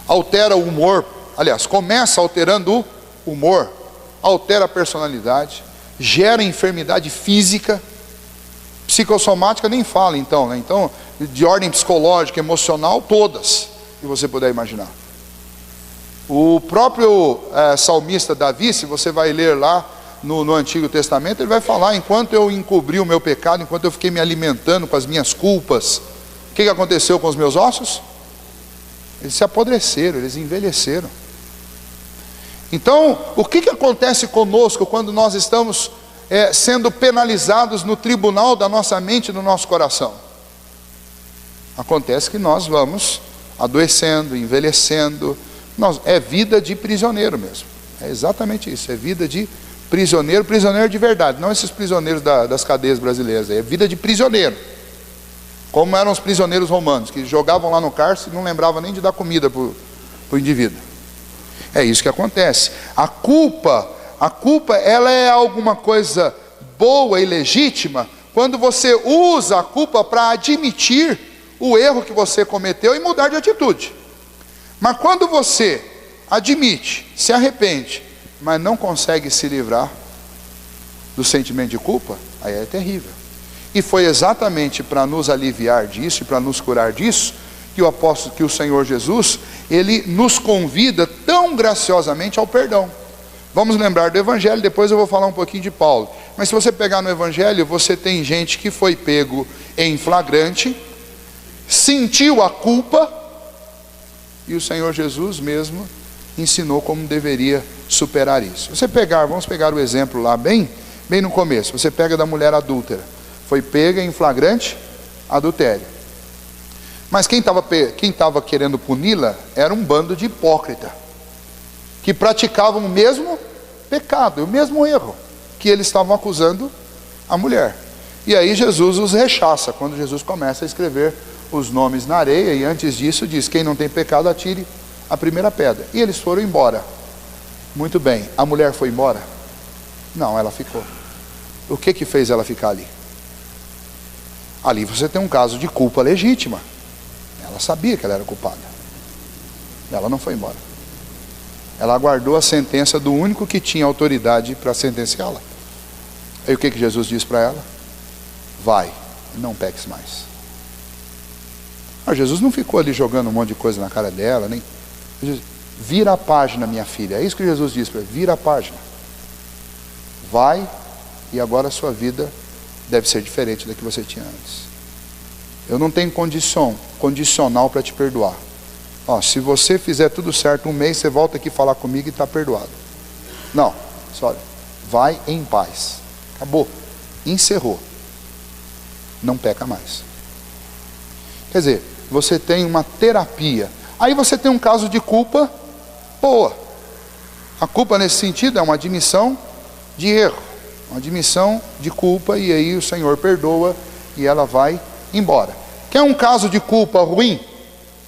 altera o humor. Aliás, começa alterando o humor, altera a personalidade, gera enfermidade física, psicossomática nem fala então, né? Então, de ordem psicológica, emocional, todas que você puder imaginar. O próprio salmista Davi, se você vai ler lá no Antigo Testamento, ele vai falar: enquanto eu encobri o meu pecado, enquanto eu fiquei me alimentando com as minhas culpas, o que aconteceu com os meus ossos? Eles se apodreceram, eles envelheceram. Então, o que acontece conosco quando nós estamos sendo penalizados no tribunal da nossa mente e do nosso coração? Acontece que nós vamos adoecendo, envelhecendo. É vida de prisioneiro mesmo. É exatamente isso, é vida de prisioneiro, prisioneiro de verdade, não esses prisioneiros das cadeias brasileiras, é vida de prisioneiro. Como eram os prisioneiros romanos, que jogavam lá no cárcere e não lembravam nem de dar comida para o indivíduo. É isso que acontece. A culpa, ela é alguma coisa boa e legítima quando você usa a culpa para admitir o erro que você cometeu e mudar de atitude. Mas quando você admite, se arrepende, mas não consegue se livrar do sentimento de culpa, aí é terrível. E foi exatamente para nos aliviar disso e para nos curar disso que o Senhor Jesus, ele nos convida tão graciosamente ao perdão. Vamos lembrar do Evangelho, depois eu vou falar um pouquinho de Paulo. Mas se você pegar no Evangelho, você tem gente que foi pego em flagrante, sentiu a culpa, e o Senhor Jesus mesmo ensinou como deveria superar isso. Vamos pegar o exemplo lá bem no começo. Você pega da mulher adúltera, foi pega em flagrante adultério. Mas quem estava querendo puni-la era um bando de hipócrita, que praticavam o mesmo pecado, o mesmo erro que eles estavam acusando a mulher. E aí Jesus os rechaça, quando Jesus começa a escrever os nomes na areia, e antes disso diz: quem não tem pecado atire a primeira pedra. E eles foram embora. Muito bem, a mulher foi embora? Não, ela ficou. O que fez ela ficar ali? Ali você tem um caso de culpa legítima. Ela sabia que ela era culpada. Ela não foi embora. Ela aguardou a sentença do único que tinha autoridade para sentenciá-la. Aí o que Jesus disse para ela? Vai, não peques mais. Mas Jesus não ficou ali jogando um monte de coisa na cara dela, nem. Jesus, vira a página, minha filha. É isso que Jesus disse para ela: vira a página. Vai, e agora a sua vida deve ser diferente da que você tinha antes. Eu não tenho condicional para te perdoar. Se você fizer tudo certo, um mês você volta aqui falar comigo e está perdoado. Não, só vai em paz. Acabou, encerrou. Não peca mais. Quer dizer, você tem uma terapia. Aí você tem um caso de culpa boa. A culpa nesse sentido é uma admissão de erro, uma admissão de culpa, e aí o Senhor perdoa e ela vai embora. Quer um caso de culpa ruim?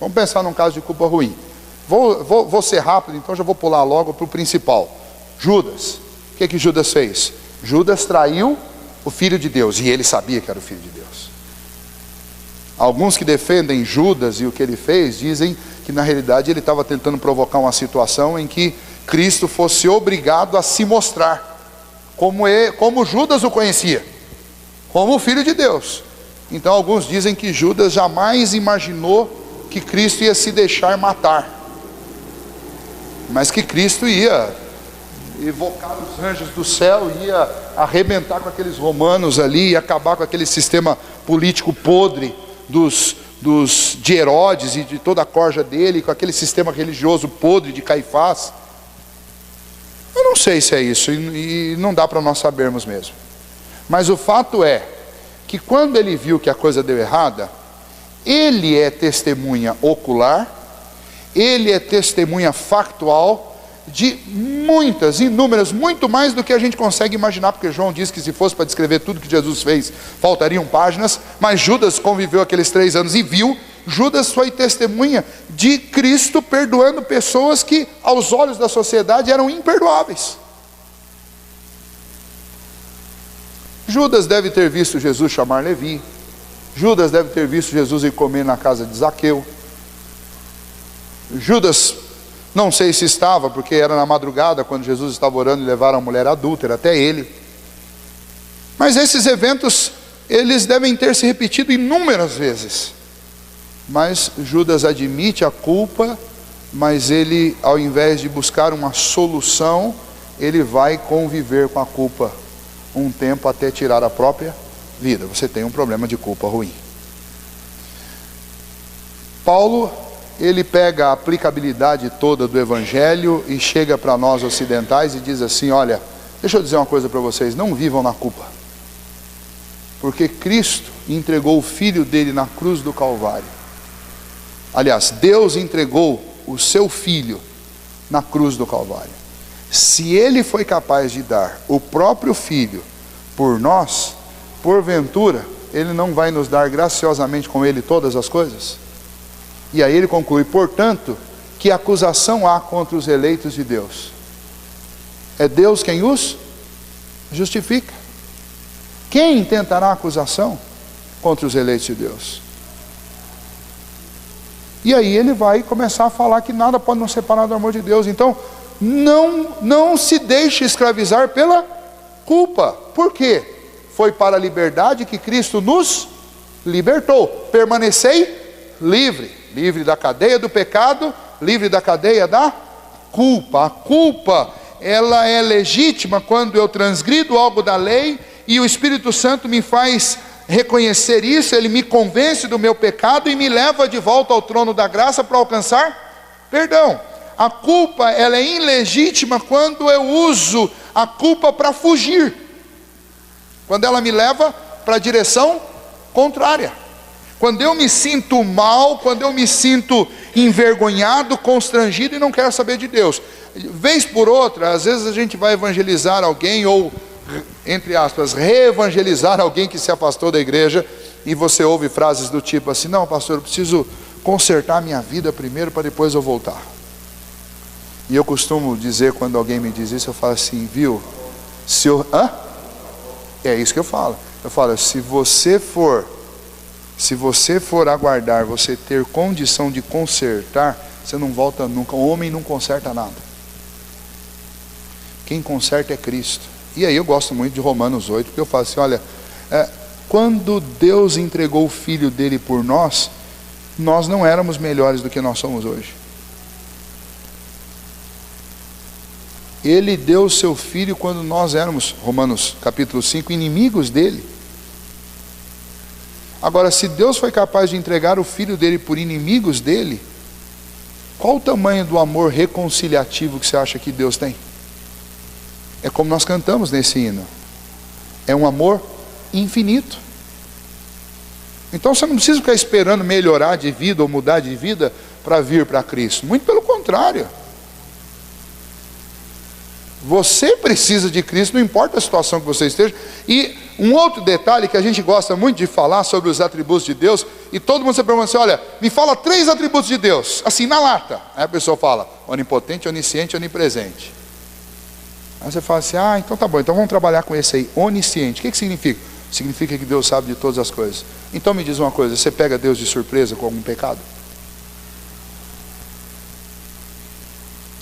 Vamos pensar num caso de culpa ruim. Vou ser rápido, então já vou pular logo para o principal. Judas. O que Judas fez? Judas traiu o Filho de Deus, e ele sabia que era o Filho de Deus. Alguns que defendem Judas e o que ele fez, dizem que na realidade ele estava tentando provocar uma situação em que Cristo fosse obrigado a se mostrar como Judas o conhecia, como o Filho de Deus. Então alguns dizem que Judas jamais imaginou que Cristo ia se deixar matar, mas que Cristo ia evocar os anjos do céu, ia arrebentar com aqueles romanos ali, ia acabar com aquele sistema político podre de Herodes e de toda a corja dele, com aquele sistema religioso podre de Caifás. Eu não sei se é isso, e não dá para nós sabermos mesmo. Mas o fato é que quando ele viu que a coisa deu errada, ele é testemunha ocular, ele é testemunha factual de muitas, inúmeras, muito mais do que a gente consegue imaginar, porque João diz que se fosse para descrever tudo que Jesus fez, faltariam páginas, mas Judas conviveu aqueles 3 anos e viu. Judas foi testemunha de Cristo perdoando pessoas que, aos olhos da sociedade, eram imperdoáveis. Judas deve ter visto Jesus chamar Levi. Judas deve ter visto Jesus ir comer na casa de Zaqueu. Judas, não sei se estava, porque era na madrugada, quando Jesus estava orando e levaram a mulher adúltera até ele. Mas esses eventos, eles devem ter se repetido inúmeras vezes. Mas Judas admite a culpa, mas ele, ao invés de buscar uma solução, ele vai conviver com a culpa um tempo até tirar a própria vida. Você tem um problema de culpa ruim. Paulo, ele pega a aplicabilidade toda do Evangelho e chega para nós ocidentais e diz assim: olha, deixa eu dizer uma coisa para vocês, não vivam na culpa. Porque Cristo entregou o Filho dele na cruz do Calvário. Aliás, Deus entregou o seu Filho na cruz do Calvário. Se Ele foi capaz de dar o próprio Filho por nós, porventura, Ele não vai nos dar graciosamente com Ele todas as coisas? E aí ele conclui: portanto, que acusação há contra os eleitos de Deus? É Deus quem os justifica. Quem intentará acusação contra os eleitos de Deus? E aí ele vai começar a falar que nada pode nos separar do amor de Deus. Então, não se deixe escravizar pela culpa. Por quê? Foi para a liberdade que Cristo nos libertou. Permanecei livre. Livre da cadeia do pecado, livre da cadeia da culpa. A culpa, ela é legítima quando eu transgrido algo da lei e o Espírito Santo me faz reconhecer isso, ele me convence do meu pecado e me leva de volta ao trono da graça para alcançar perdão. A culpa, ela é ilegítima quando eu uso a culpa para fugir, quando ela me leva para a direção contrária, quando eu me sinto mal, quando eu me sinto envergonhado, constrangido e não quero saber de Deus. Vez por outra, às vezes a gente vai evangelizar alguém ou, entre aspas, reevangelizar alguém que se afastou da igreja, e você ouve frases do tipo assim: não, pastor, eu preciso consertar a minha vida primeiro para depois eu voltar. E eu costumo dizer, quando alguém me diz isso, eu falo assim: viu, se eu... É isso que eu falo. Eu falo, se você for aguardar você ter condição de consertar, você não volta nunca. O homem não conserta nada. Quem conserta é Cristo. E aí eu gosto muito de Romanos 8, porque eu falo assim: olha, quando Deus entregou o Filho dele por nós, nós não éramos melhores do que nós somos hoje. Ele deu o seu Filho quando nós éramos, Romanos capítulo 5, inimigos dele. Agora, se Deus foi capaz de entregar o Filho dele por inimigos dele, qual o tamanho do amor reconciliativo que você acha que Deus tem? É como nós cantamos nesse hino: é um amor infinito. Então você não precisa ficar esperando melhorar de vida ou mudar de vida para vir para Cristo. Muito pelo contrário. Você precisa de Cristo, não importa a situação que você esteja. E um outro detalhe que a gente gosta muito de falar sobre os atributos de Deus, e todo mundo se pergunta assim: olha, me fala 3 atributos de Deus, assim na lata. Aí a pessoa fala: onipotente, onisciente, onipresente. Aí você fala assim: então tá bom, então vamos trabalhar com esse aí, onisciente. O que significa? Significa que Deus sabe de todas as coisas. Então me diz uma coisa: você pega Deus de surpresa com algum pecado?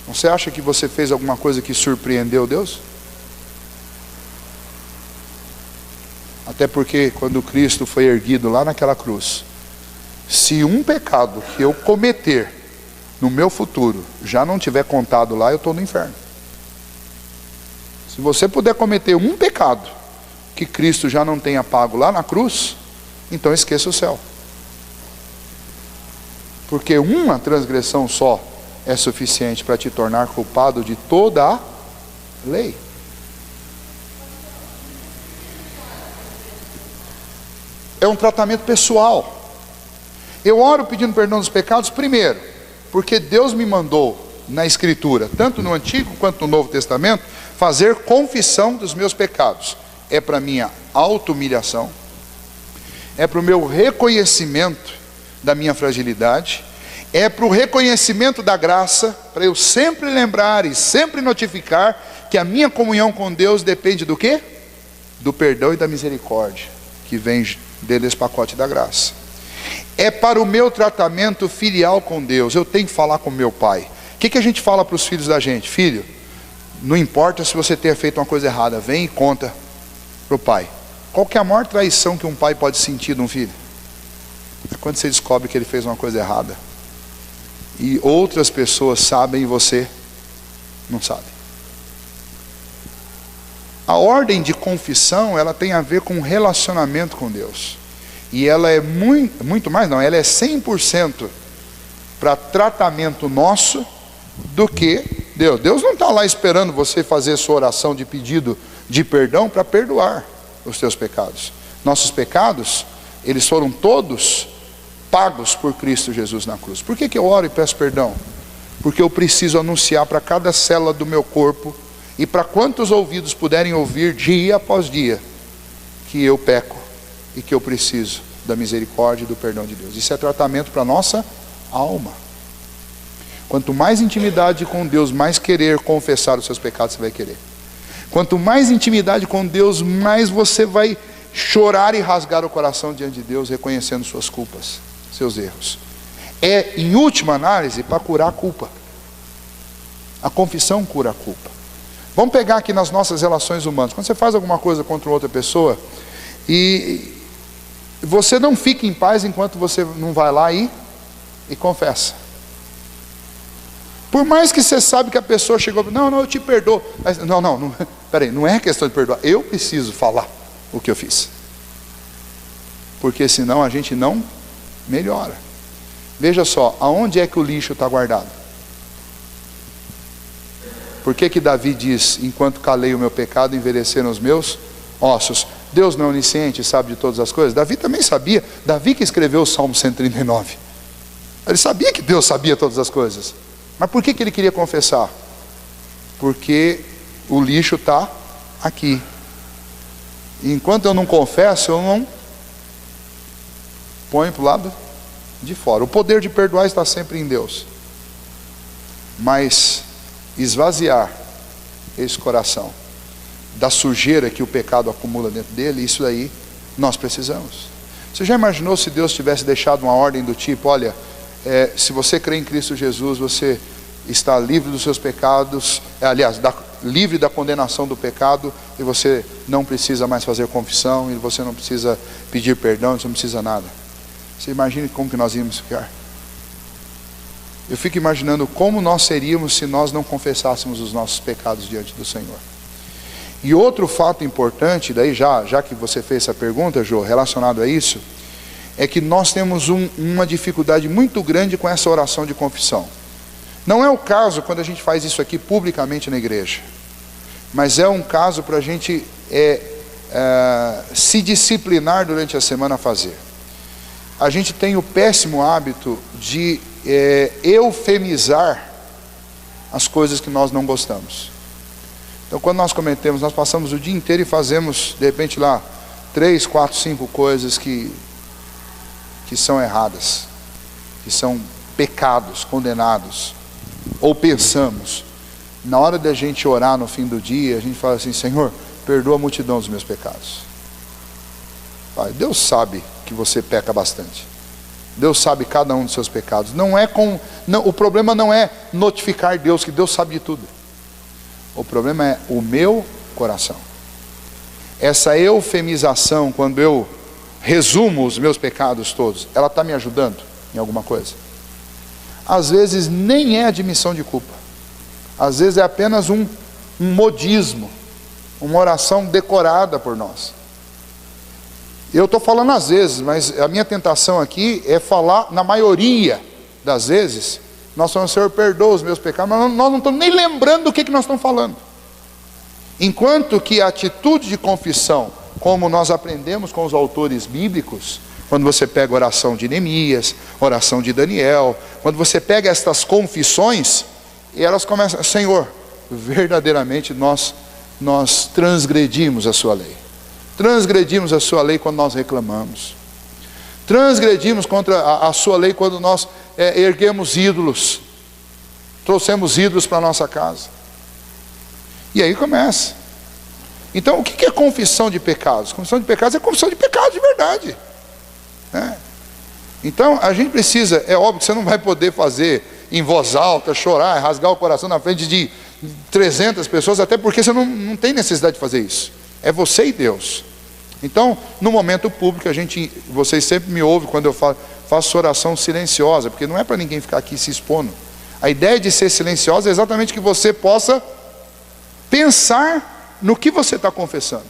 Você acha que você fez alguma coisa que surpreendeu Deus? Até porque quando Cristo foi erguido lá naquela cruz, se um pecado que eu cometer no meu futuro já não tiver contado lá, eu estou no inferno. Se você puder cometer um pecado que Cristo já não tenha pago lá na cruz, então esqueça o céu. Porque uma transgressão só é suficiente para te tornar culpado de toda a lei. É um tratamento pessoal. Eu oro pedindo perdão dos pecados, primeiro, porque Deus me mandou na Escritura, tanto no Antigo quanto no Novo Testamento, fazer confissão dos meus pecados. É para minha auto-humilhação, é para o meu reconhecimento da minha fragilidade, é para o reconhecimento da graça, para eu sempre lembrar e sempre notificar que a minha comunhão com Deus depende do quê? Do perdão e da misericórdia, que vem desse pacote da graça. É para o meu tratamento filial com Deus. Eu tenho que falar com meu pai. O que a gente fala para os filhos da gente? Filho, não importa se você tenha feito uma coisa errada, vem e conta para o pai. Qual que é a maior traição que um pai pode sentir de um filho? É quando você descobre que ele fez uma coisa errada e outras pessoas sabem e você não sabe. A ordem de confissão, ela tem a ver com relacionamento com Deus. E ela é muito mais, não, ela é 100% para tratamento nosso do que Deus. Deus não está lá esperando você fazer sua oração de pedido de perdão para perdoar os teus pecados. Nossos pecados, eles foram todos pagos por Cristo Jesus na cruz. Por que eu oro e peço perdão? Porque eu preciso anunciar para cada célula do meu corpo e para quantos ouvidos puderem ouvir dia após dia que eu peco e que eu preciso da misericórdia e do perdão de Deus. Isso é tratamento para a nossa alma. Quanto mais intimidade com Deus, mais querer confessar os seus pecados você vai querer. Quanto mais intimidade com Deus, mais você vai chorar e rasgar o coração diante de Deus, reconhecendo suas culpas, seus erros. É, em última análise, para curar a culpa. A confissão cura a culpa. Vamos pegar aqui nas nossas relações humanas. Quando você faz alguma coisa contra outra pessoa e você não fica em paz enquanto você não vai lá e confessa. Por mais que você sabe que a pessoa chegou, não, eu te perdoo. Mas, não, peraí, não é questão de perdoar. Eu preciso falar o que eu fiz. Porque senão a gente não melhora. Veja só, aonde é que o lixo está guardado? Por que Davi diz, enquanto calei o meu pecado, envelheceram os meus ossos? Deus não é onisciente, sabe de todas as coisas? Davi também sabia. Davi que escreveu o Salmo 139. Ele sabia que Deus sabia todas as coisas. Mas por que ele queria confessar? Porque o lixo está aqui. E enquanto eu não confesso, eu não ponho para o lado de fora. O poder de perdoar está sempre em Deus. Mas esvaziar esse coração da sujeira que o pecado acumula dentro dele, isso aí nós precisamos. Você já imaginou se Deus tivesse deixado uma ordem do tipo, olha, se você crê em Cristo Jesus, você está livre dos seus pecados, livre da condenação do pecado, e você não precisa mais fazer confissão, e você não precisa pedir perdão, você não precisa nada. Você imagina como que nós íamos ficar? Eu fico imaginando como nós seríamos se nós não confessássemos os nossos pecados diante do Senhor. E outro fato importante, daí já que você fez essa pergunta, Jô, relacionado a isso, é que nós temos uma dificuldade muito grande com essa oração de confissão. Não é o caso quando a gente faz isso aqui publicamente na igreja, mas é um caso para a gente se disciplinar durante a semana a fazer. A gente tem o péssimo hábito de eufemizar as coisas que nós não gostamos. Então quando nós cometemos, nós passamos o dia inteiro e fazemos, de repente lá, 3, 4, 5 coisas que são erradas, que são pecados, condenados. Ou pensamos, na hora da gente orar no fim do dia, a gente fala assim, Senhor, perdoa a multidão dos meus pecados. Pai, Deus sabe que você peca bastante. Deus sabe cada um dos seus pecados. O problema não é notificar Deus, que Deus sabe de tudo. O problema é o meu coração. Essa eufemização, quando eu resumo os meus pecados todos, ela está me ajudando em alguma coisa? Às vezes nem é admissão de culpa. Às vezes é apenas um modismo, uma oração decorada por nós. Eu estou falando às vezes, mas a minha tentação aqui é falar na maioria das vezes. Nós falamos, Senhor, perdoa os meus pecados, mas nós não estamos nem lembrando do que nós estamos falando. Enquanto que a atitude de confissão, como nós aprendemos com os autores bíblicos, Quando você pega a oração de Neemias, oração de Daniel, quando você pega estas confissões, e elas começam: Senhor, verdadeiramente nós transgredimos a sua lei. Transgredimos a sua lei quando nós reclamamos. Transgredimos contra a sua lei quando nós erguemos ídolos. Trouxemos ídolos para a nossa casa. E aí começa. Então, o que é confissão de pecados? Confissão de pecados é confissão de pecado de verdade. Então, a gente precisa, é óbvio que você não vai poder fazer em voz alta, chorar, rasgar o coração na frente de 300 pessoas, até porque você não tem necessidade de fazer isso. É você e Deus. Então, no momento público, vocês sempre me ouvem quando eu faço oração silenciosa, porque não é para ninguém ficar aqui se expondo. A ideia de ser silenciosa é exatamente que você possa pensar no que você está confessando,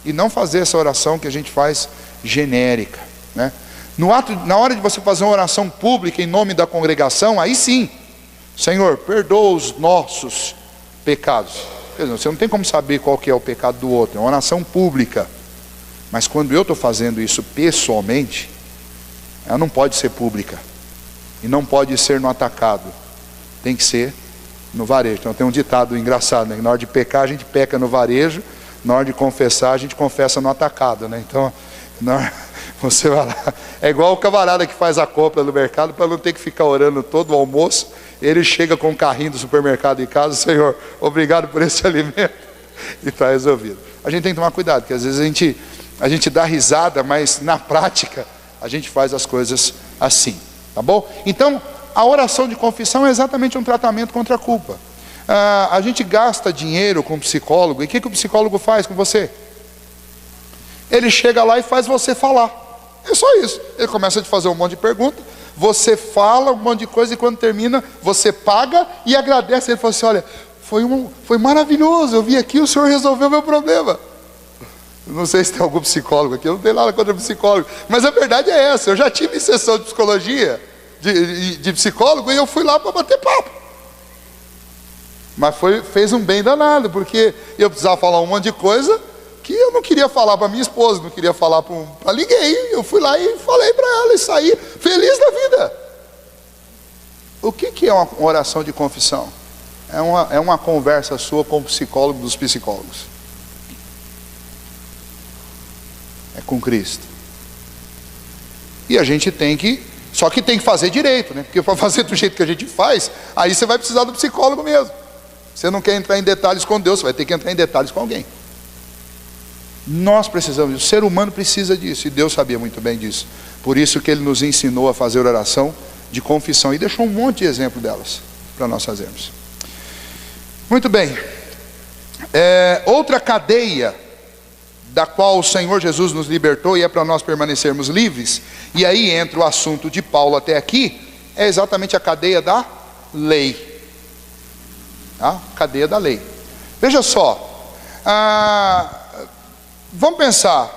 e não fazer essa oração que a gente faz genérica, né? Na hora de você fazer uma oração pública em nome da congregação, aí sim: Senhor, perdoa os nossos pecados. Quer dizer, você não tem como saber qual que é o pecado do outro, é uma oração pública. Mas quando eu estou fazendo isso pessoalmente, ela não pode ser pública, e não pode ser no atacado, tem que ser no varejo. Então tem um ditado engraçado, né? Na hora de pecar a gente peca no varejo, na hora de confessar a gente confessa no atacado, né? Então você vai lá, é igual o camarada que faz a compra no mercado, para não ter que ficar orando todo o almoço. Ele chega com um carrinho do supermercado em casa: Senhor, obrigado por esse alimento, e está resolvido. A gente tem que tomar cuidado, porque às vezes a gente dá risada, mas na prática a gente faz as coisas assim, tá bom? Então, a oração de confissão é exatamente um tratamento contra a culpa. A gente gasta dinheiro com psicólogo, e o que o psicólogo faz com você? Ele chega lá e faz você falar. É só isso. Ele começa a te fazer um monte de perguntas, você fala um monte de coisa, e quando termina, você paga e agradece. Ele fala assim: olha, foi maravilhoso, eu vim aqui, o senhor resolveu o meu problema. Não sei se tem algum psicólogo aqui, eu não tenho nada contra psicólogo, mas a verdade é essa. Eu já tive sessão de psicologia, de psicólogo, e eu fui lá para bater papo. Mas fez um bem danado, porque eu precisava falar um monte de coisa que eu não queria falar para minha esposa, não queria falar para ninguém. Eu fui lá e falei para ela, e saí feliz da vida. O que é uma oração de confissão? É uma conversa sua com o psicólogo dos psicólogos. É com Cristo. E a gente só que tem que fazer direito, né? Porque para fazer do jeito que a gente faz, aí você vai precisar do psicólogo mesmo. Você não quer entrar em detalhes com Deus, você vai ter que entrar em detalhes com alguém. Nós precisamos disso, o ser humano precisa disso, e Deus sabia muito bem disso. Por isso que Ele nos ensinou a fazer oração de confissão, e deixou um monte de exemplo delas para nós fazermos. Muito bem. Outra cadeia da qual o Senhor Jesus nos libertou, e é para nós permanecermos livres, e aí entra o assunto de Paulo até aqui, é exatamente a cadeia da lei. A cadeia da lei. Veja só, vamos pensar,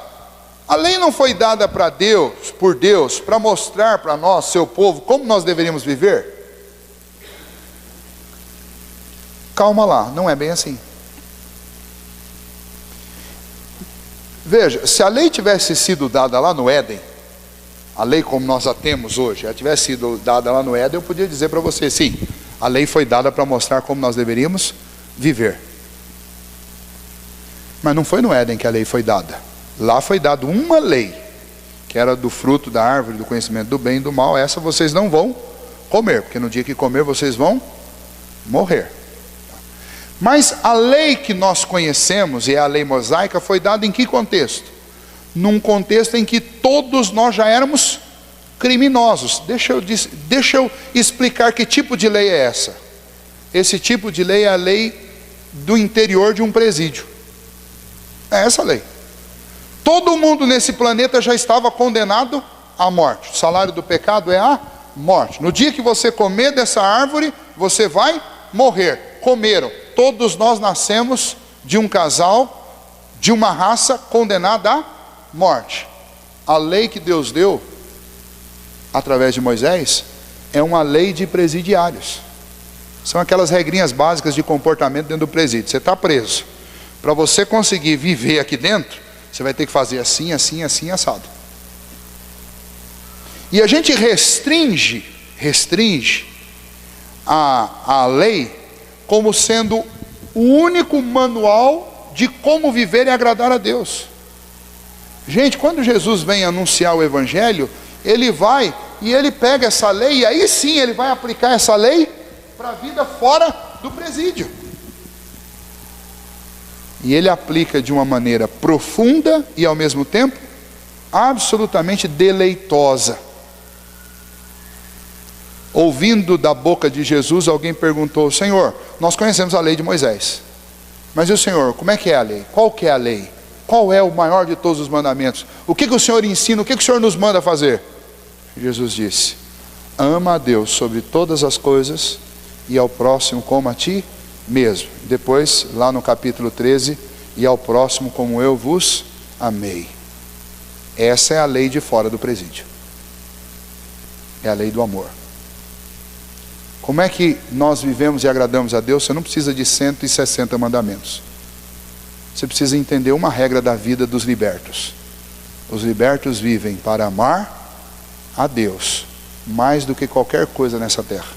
a lei não foi dada por Deus, para mostrar para nós, seu povo, como nós deveríamos viver? Calma lá, não é bem assim. Veja, se a lei tivesse sido dada lá no Éden, a lei como nós a temos hoje, ela tivesse sido dada lá no Éden, eu podia dizer para você: sim, a lei foi dada para mostrar como nós deveríamos viver. Mas não foi no Éden que a lei foi dada. Lá foi dada uma lei, que era do fruto da árvore do conhecimento do bem e do mal. Essa vocês não vão comer, porque no dia que comer vocês vão morrer. Mas a lei que nós conhecemos, e é a lei mosaica, foi dada em que contexto? Num contexto em que todos nós já éramos criminosos. Deixa eu explicar que tipo de lei é essa. Esse tipo de lei é a lei do interior de um presídio. É essa lei. Todo mundo nesse planeta já estava condenado à morte. O salário do pecado é a morte. No dia que você comer dessa árvore, você vai morrer. Comeram. Todos nós nascemos de um casal, de uma raça condenada à morte. A lei que Deus deu, através de Moisés, é uma lei de presidiários. São aquelas regrinhas básicas de comportamento dentro do presídio. Você está preso. Para você conseguir viver aqui dentro, você vai ter que fazer assim, assim, assim, assado. E a gente restringe a lei como sendo o único manual de como viver e agradar a Deus. Gente, quando Jesus vem anunciar o Evangelho, Ele vai e Ele pega essa lei, e aí sim Ele vai aplicar essa lei para a vida fora do presídio. E Ele aplica de uma maneira profunda e ao mesmo tempo absolutamente deleitosa. Ouvindo da boca de Jesus, alguém perguntou: Senhor, nós conhecemos a lei de Moisés, mas e o Senhor, como é que é a lei? Qual que é a lei? Qual é o maior de todos os mandamentos? O que o Senhor ensina? O que o Senhor nos manda fazer? Jesus disse: ama a Deus sobre todas as coisas e ao próximo como a ti mesmo. Depois, lá no capítulo 13, e ao próximo como eu vos amei. Essa é a lei de fora do presídio. É a lei do amor. Como é que nós vivemos e agradamos a Deus? Você não precisa de 160 mandamentos. Você precisa entender uma regra da vida dos libertos. Os libertos vivem para amar a Deus mais do que qualquer coisa nessa terra,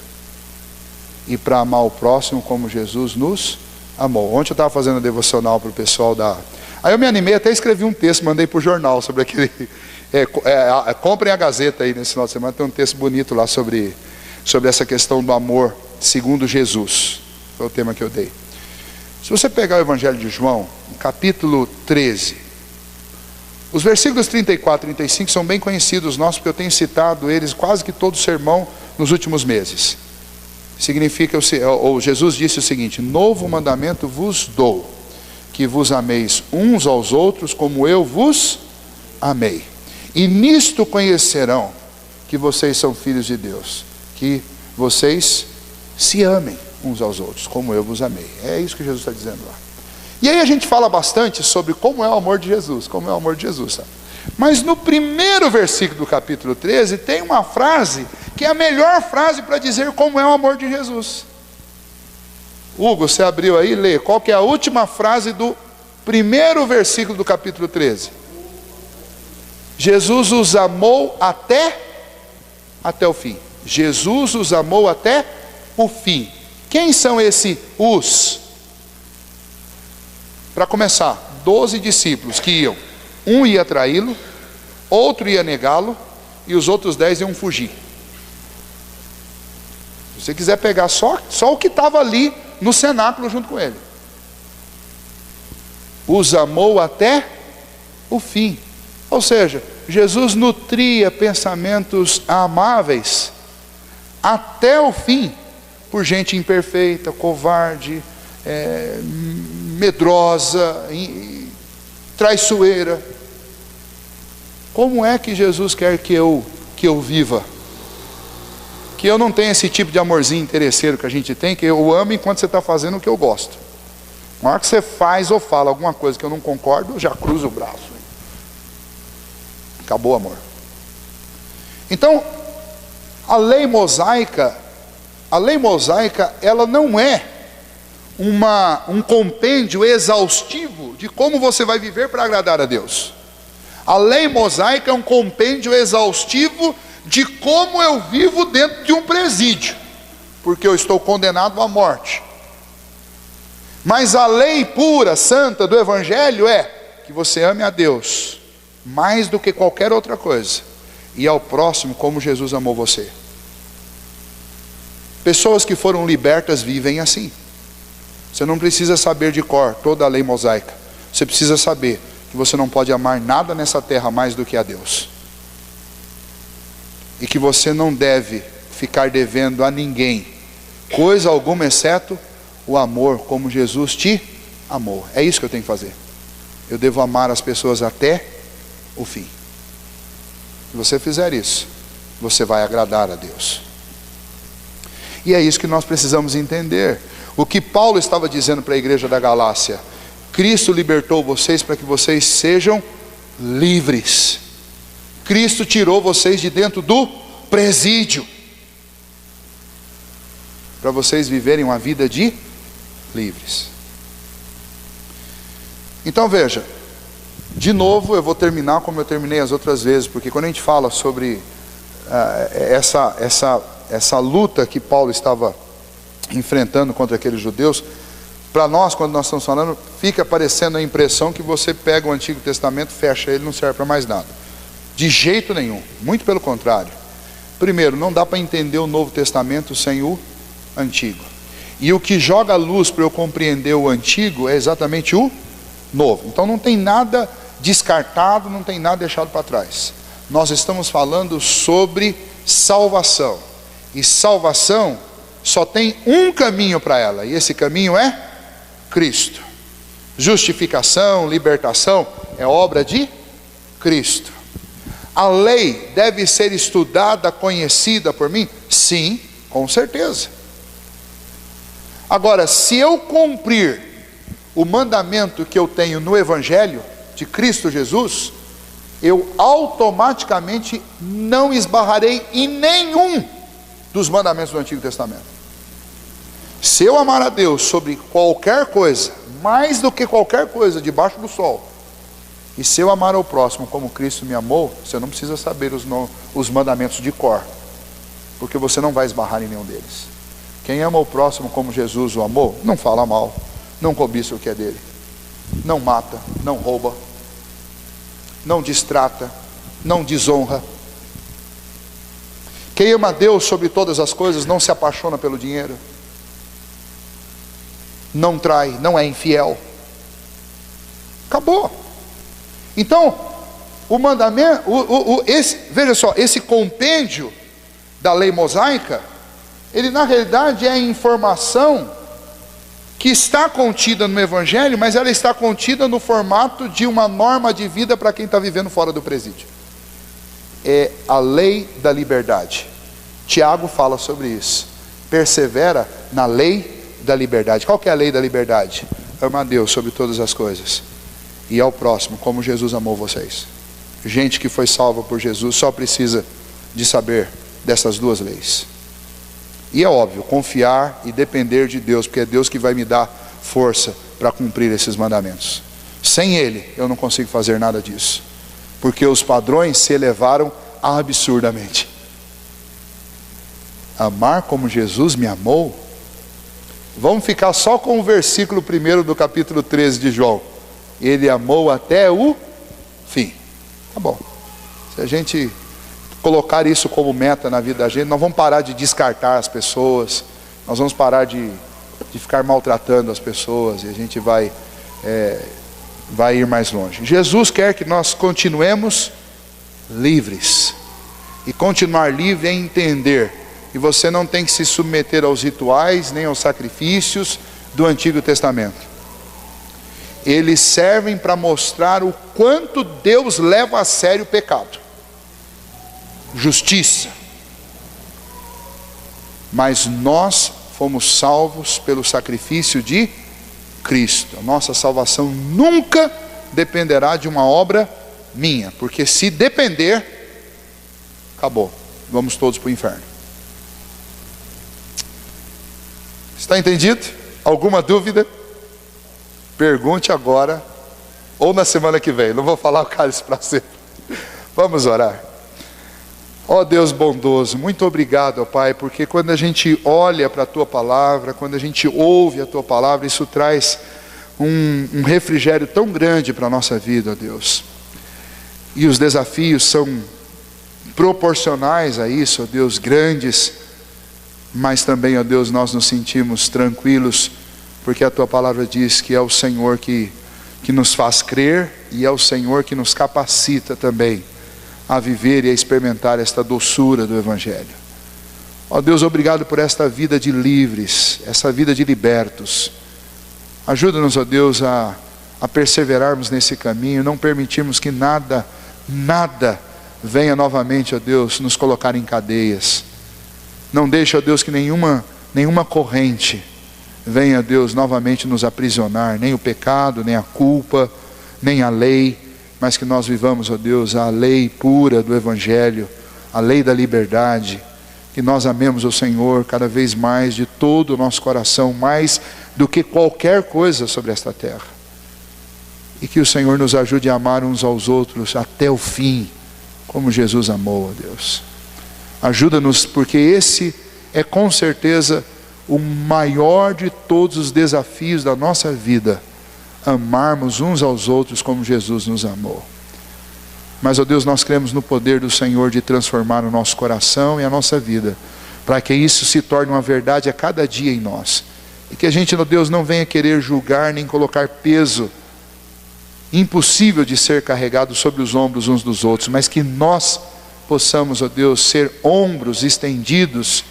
e para amar o próximo como Jesus nos amou. Ontem eu estava fazendo a devocional para o pessoal da... Aí eu me animei, até escrevi um texto, mandei para o jornal sobre aquele... comprem a Gazeta aí nesse final de semana, tem um texto bonito lá sobre essa questão do amor segundo Jesus. Foi o tema que eu dei. Se você pegar o Evangelho de João, no capítulo 13, os versículos 34 e 35 são bem conhecidos nossos, porque eu tenho citado eles quase que todo sermão nos últimos meses. Significa, ou Jesus disse o seguinte: novo mandamento vos dou, que vos ameis uns aos outros como eu vos amei. E nisto conhecerão que vocês são filhos de Deus, que vocês se amem uns aos outros como eu vos amei. É isso que Jesus está dizendo lá. E aí a gente fala bastante sobre como é o amor de Jesus, como é o amor de Jesus, sabe? Mas no primeiro versículo do capítulo 13 tem uma frase que é a melhor frase para dizer como é o amor de Jesus. Hugo, você abriu aí, lê. Qual que é a última frase do primeiro versículo do capítulo 13? Jesus os amou até o fim. Jesus os amou até o fim. Quem são esses os? Para começar, 12 discípulos que iam. Um ia traí-lo, outro ia negá-lo, e os outros 10 iam fugir. Se você quiser pegar só o que estava ali no cenáculo junto com ele. Os amou até o fim. Ou seja, Jesus nutria pensamentos amáveis até o fim por gente imperfeita, covarde, medrosa, traiçoeira. Como é que Jesus quer que eu viva? Que eu não tenha esse tipo de amorzinho interesseiro que a gente tem, que eu amo enquanto você está fazendo o que eu gosto. Na hora que você faz ou fala alguma coisa que eu não concordo, eu já cruzo o braço. Acabou o amor. Então, a lei mosaica, ela não é um compêndio exaustivo de como você vai viver para agradar a Deus. A lei mosaica é um compêndio exaustivo de como eu vivo dentro de um presídio, porque eu estou condenado à morte. Mas a lei pura, santa do Evangelho é que você ame a Deus mais do que qualquer outra coisa, e ao próximo como Jesus amou você. Pessoas que foram libertas vivem assim. Você não precisa saber de cor toda a lei mosaica. Você precisa saber que você não pode amar nada nessa terra mais do que a Deus, e que você não deve ficar devendo a ninguém coisa alguma, exceto o amor como Jesus te amou. É isso que eu tenho que fazer. Eu devo amar as pessoas até o fim. Se você fizer isso, você vai agradar a Deus. E é isso que nós precisamos entender. O que Paulo estava dizendo para a igreja da Galácia: Cristo libertou vocês para que vocês sejam livres. Cristo tirou vocês de dentro do presídio, para vocês viverem uma vida de livres. Então veja, de novo eu vou terminar como eu terminei as outras vezes, porque quando a gente fala sobre essa luta que Paulo estava enfrentando contra aqueles judeus, para nós, quando nós estamos falando, fica parecendo a impressão que você pega o Antigo Testamento, fecha ele, não serve para mais nada. De jeito nenhum, muito pelo contrário. Primeiro, não dá para entender o Novo Testamento sem o Antigo. E o que joga a luz para eu compreender o Antigo é exatamente o Novo. Então não tem nada descartado, não tem nada deixado para trás. Nós estamos falando sobre salvação. E salvação só tem um caminho para ela, e esse caminho é Cristo. Justificação, libertação é obra de Cristo. A lei deve ser estudada, conhecida por mim? Sim, com certeza. Agora, se eu cumprir o mandamento que eu tenho no Evangelho de Cristo Jesus, eu automaticamente não esbarrarei em nenhum dos mandamentos do Antigo Testamento. Se eu amar a Deus sobre qualquer coisa, mais do que qualquer coisa debaixo do sol, e se eu amar ao próximo como Cristo me amou, você não precisa saber os mandamentos de cor, porque você não vai esbarrar em nenhum deles. Quem ama o próximo como Jesus o amou, não fala mal, não cobiça o que é dele, não mata, não rouba, não distrata, não desonra. Quem ama a Deus sobre todas as coisas não se apaixona pelo dinheiro, não trai, não é infiel. Acabou. Então, o mandamento, veja só, esse compêndio da lei mosaica, ele na realidade é a informação que está contida no Evangelho, mas ela está contida no formato de uma norma de vida para quem está vivendo fora do presídio. É a lei da liberdade. Tiago fala sobre isso. Persevera na lei da liberdade. Qual que é a lei da liberdade? Ama a Deus sobre todas as coisas e ao próximo como Jesus amou vocês. Gente que foi salva por Jesus só precisa de saber dessas duas leis. E é óbvio, confiar e depender de Deus, porque é Deus que vai me dar força para cumprir esses mandamentos. Sem Ele eu não consigo fazer nada disso, porque os padrões se elevaram absurdamente. Amar como Jesus me amou. Vamos ficar só com o versículo 1 do capítulo 13 de João. Ele amou até o fim. Tá bom. Se a gente colocar isso como meta na vida da gente, nós vamos parar de descartar as pessoas, nós vamos parar de ficar maltratando as pessoas, e a gente vai ir mais longe. Jesus quer que nós continuemos livres, e continuar livre é entender que você não tem que se submeter aos rituais, nem aos sacrifícios do Antigo Testamento. Eles servem para mostrar o quanto Deus leva a sério o pecado, justiça. Mas nós fomos salvos pelo sacrifício de Cristo. A nossa salvação nunca dependerá de uma obra minha, porque se depender, acabou, vamos todos para o inferno. Está entendido? Alguma dúvida? Pergunte agora, ou na semana que vem. Não vou falar o cálice para sempre. Vamos orar. Ó Deus bondoso, muito obrigado, ó Pai, porque quando a gente olha para a Tua Palavra, quando a gente ouve a Tua Palavra, isso traz um refrigério tão grande para a nossa vida, ó Deus. E os desafios são proporcionais a isso, ó Deus, grandes, mas também, ó Deus, nós nos sentimos tranquilos, porque a Tua Palavra diz que é o Senhor que nos faz crer, e é o Senhor que nos capacita também a viver e a experimentar esta doçura do Evangelho. Ó Deus, obrigado por esta vida de livres, essa vida de libertos. Ajuda-nos, ó Deus, a perseverarmos nesse caminho, não permitirmos que nada venha novamente, ó Deus, nos colocar em cadeias. Não deixe, ó Deus, que nenhuma corrente venha, ó Deus, novamente nos aprisionar, nem o pecado, nem a culpa, nem a lei, mas que nós vivamos, ó Deus, a lei pura do Evangelho, a lei da liberdade, que nós amemos o Senhor cada vez mais de todo o nosso coração, mais do que qualquer coisa sobre esta terra. E que o Senhor nos ajude a amar uns aos outros até o fim, como Jesus amou, ó Deus. Ajuda-nos, porque esse é com certeza o maior de todos os desafios da nossa vida, amarmos uns aos outros como Jesus nos amou. Mas, ó Deus, nós cremos no poder do Senhor de transformar o nosso coração e a nossa vida, para que isso se torne uma verdade a cada dia em nós. E que a gente, ó Deus, não venha querer julgar nem colocar peso impossível de ser carregado sobre os ombros uns dos outros, mas que nós possamos, ó Deus, ser ombros estendidos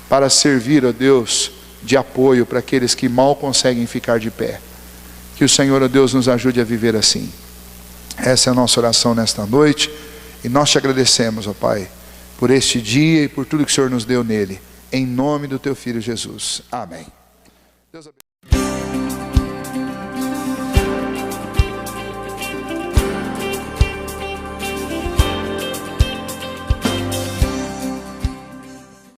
para servir, ó Deus, de apoio para aqueles que mal conseguem ficar de pé. Que o Senhor, ó Deus, nos ajude a viver assim. Essa é a nossa oração nesta noite, e nós te agradecemos, ó Pai, por este dia e por tudo que o Senhor nos deu nele, em nome do teu Filho Jesus. Amém. Deus abençoe.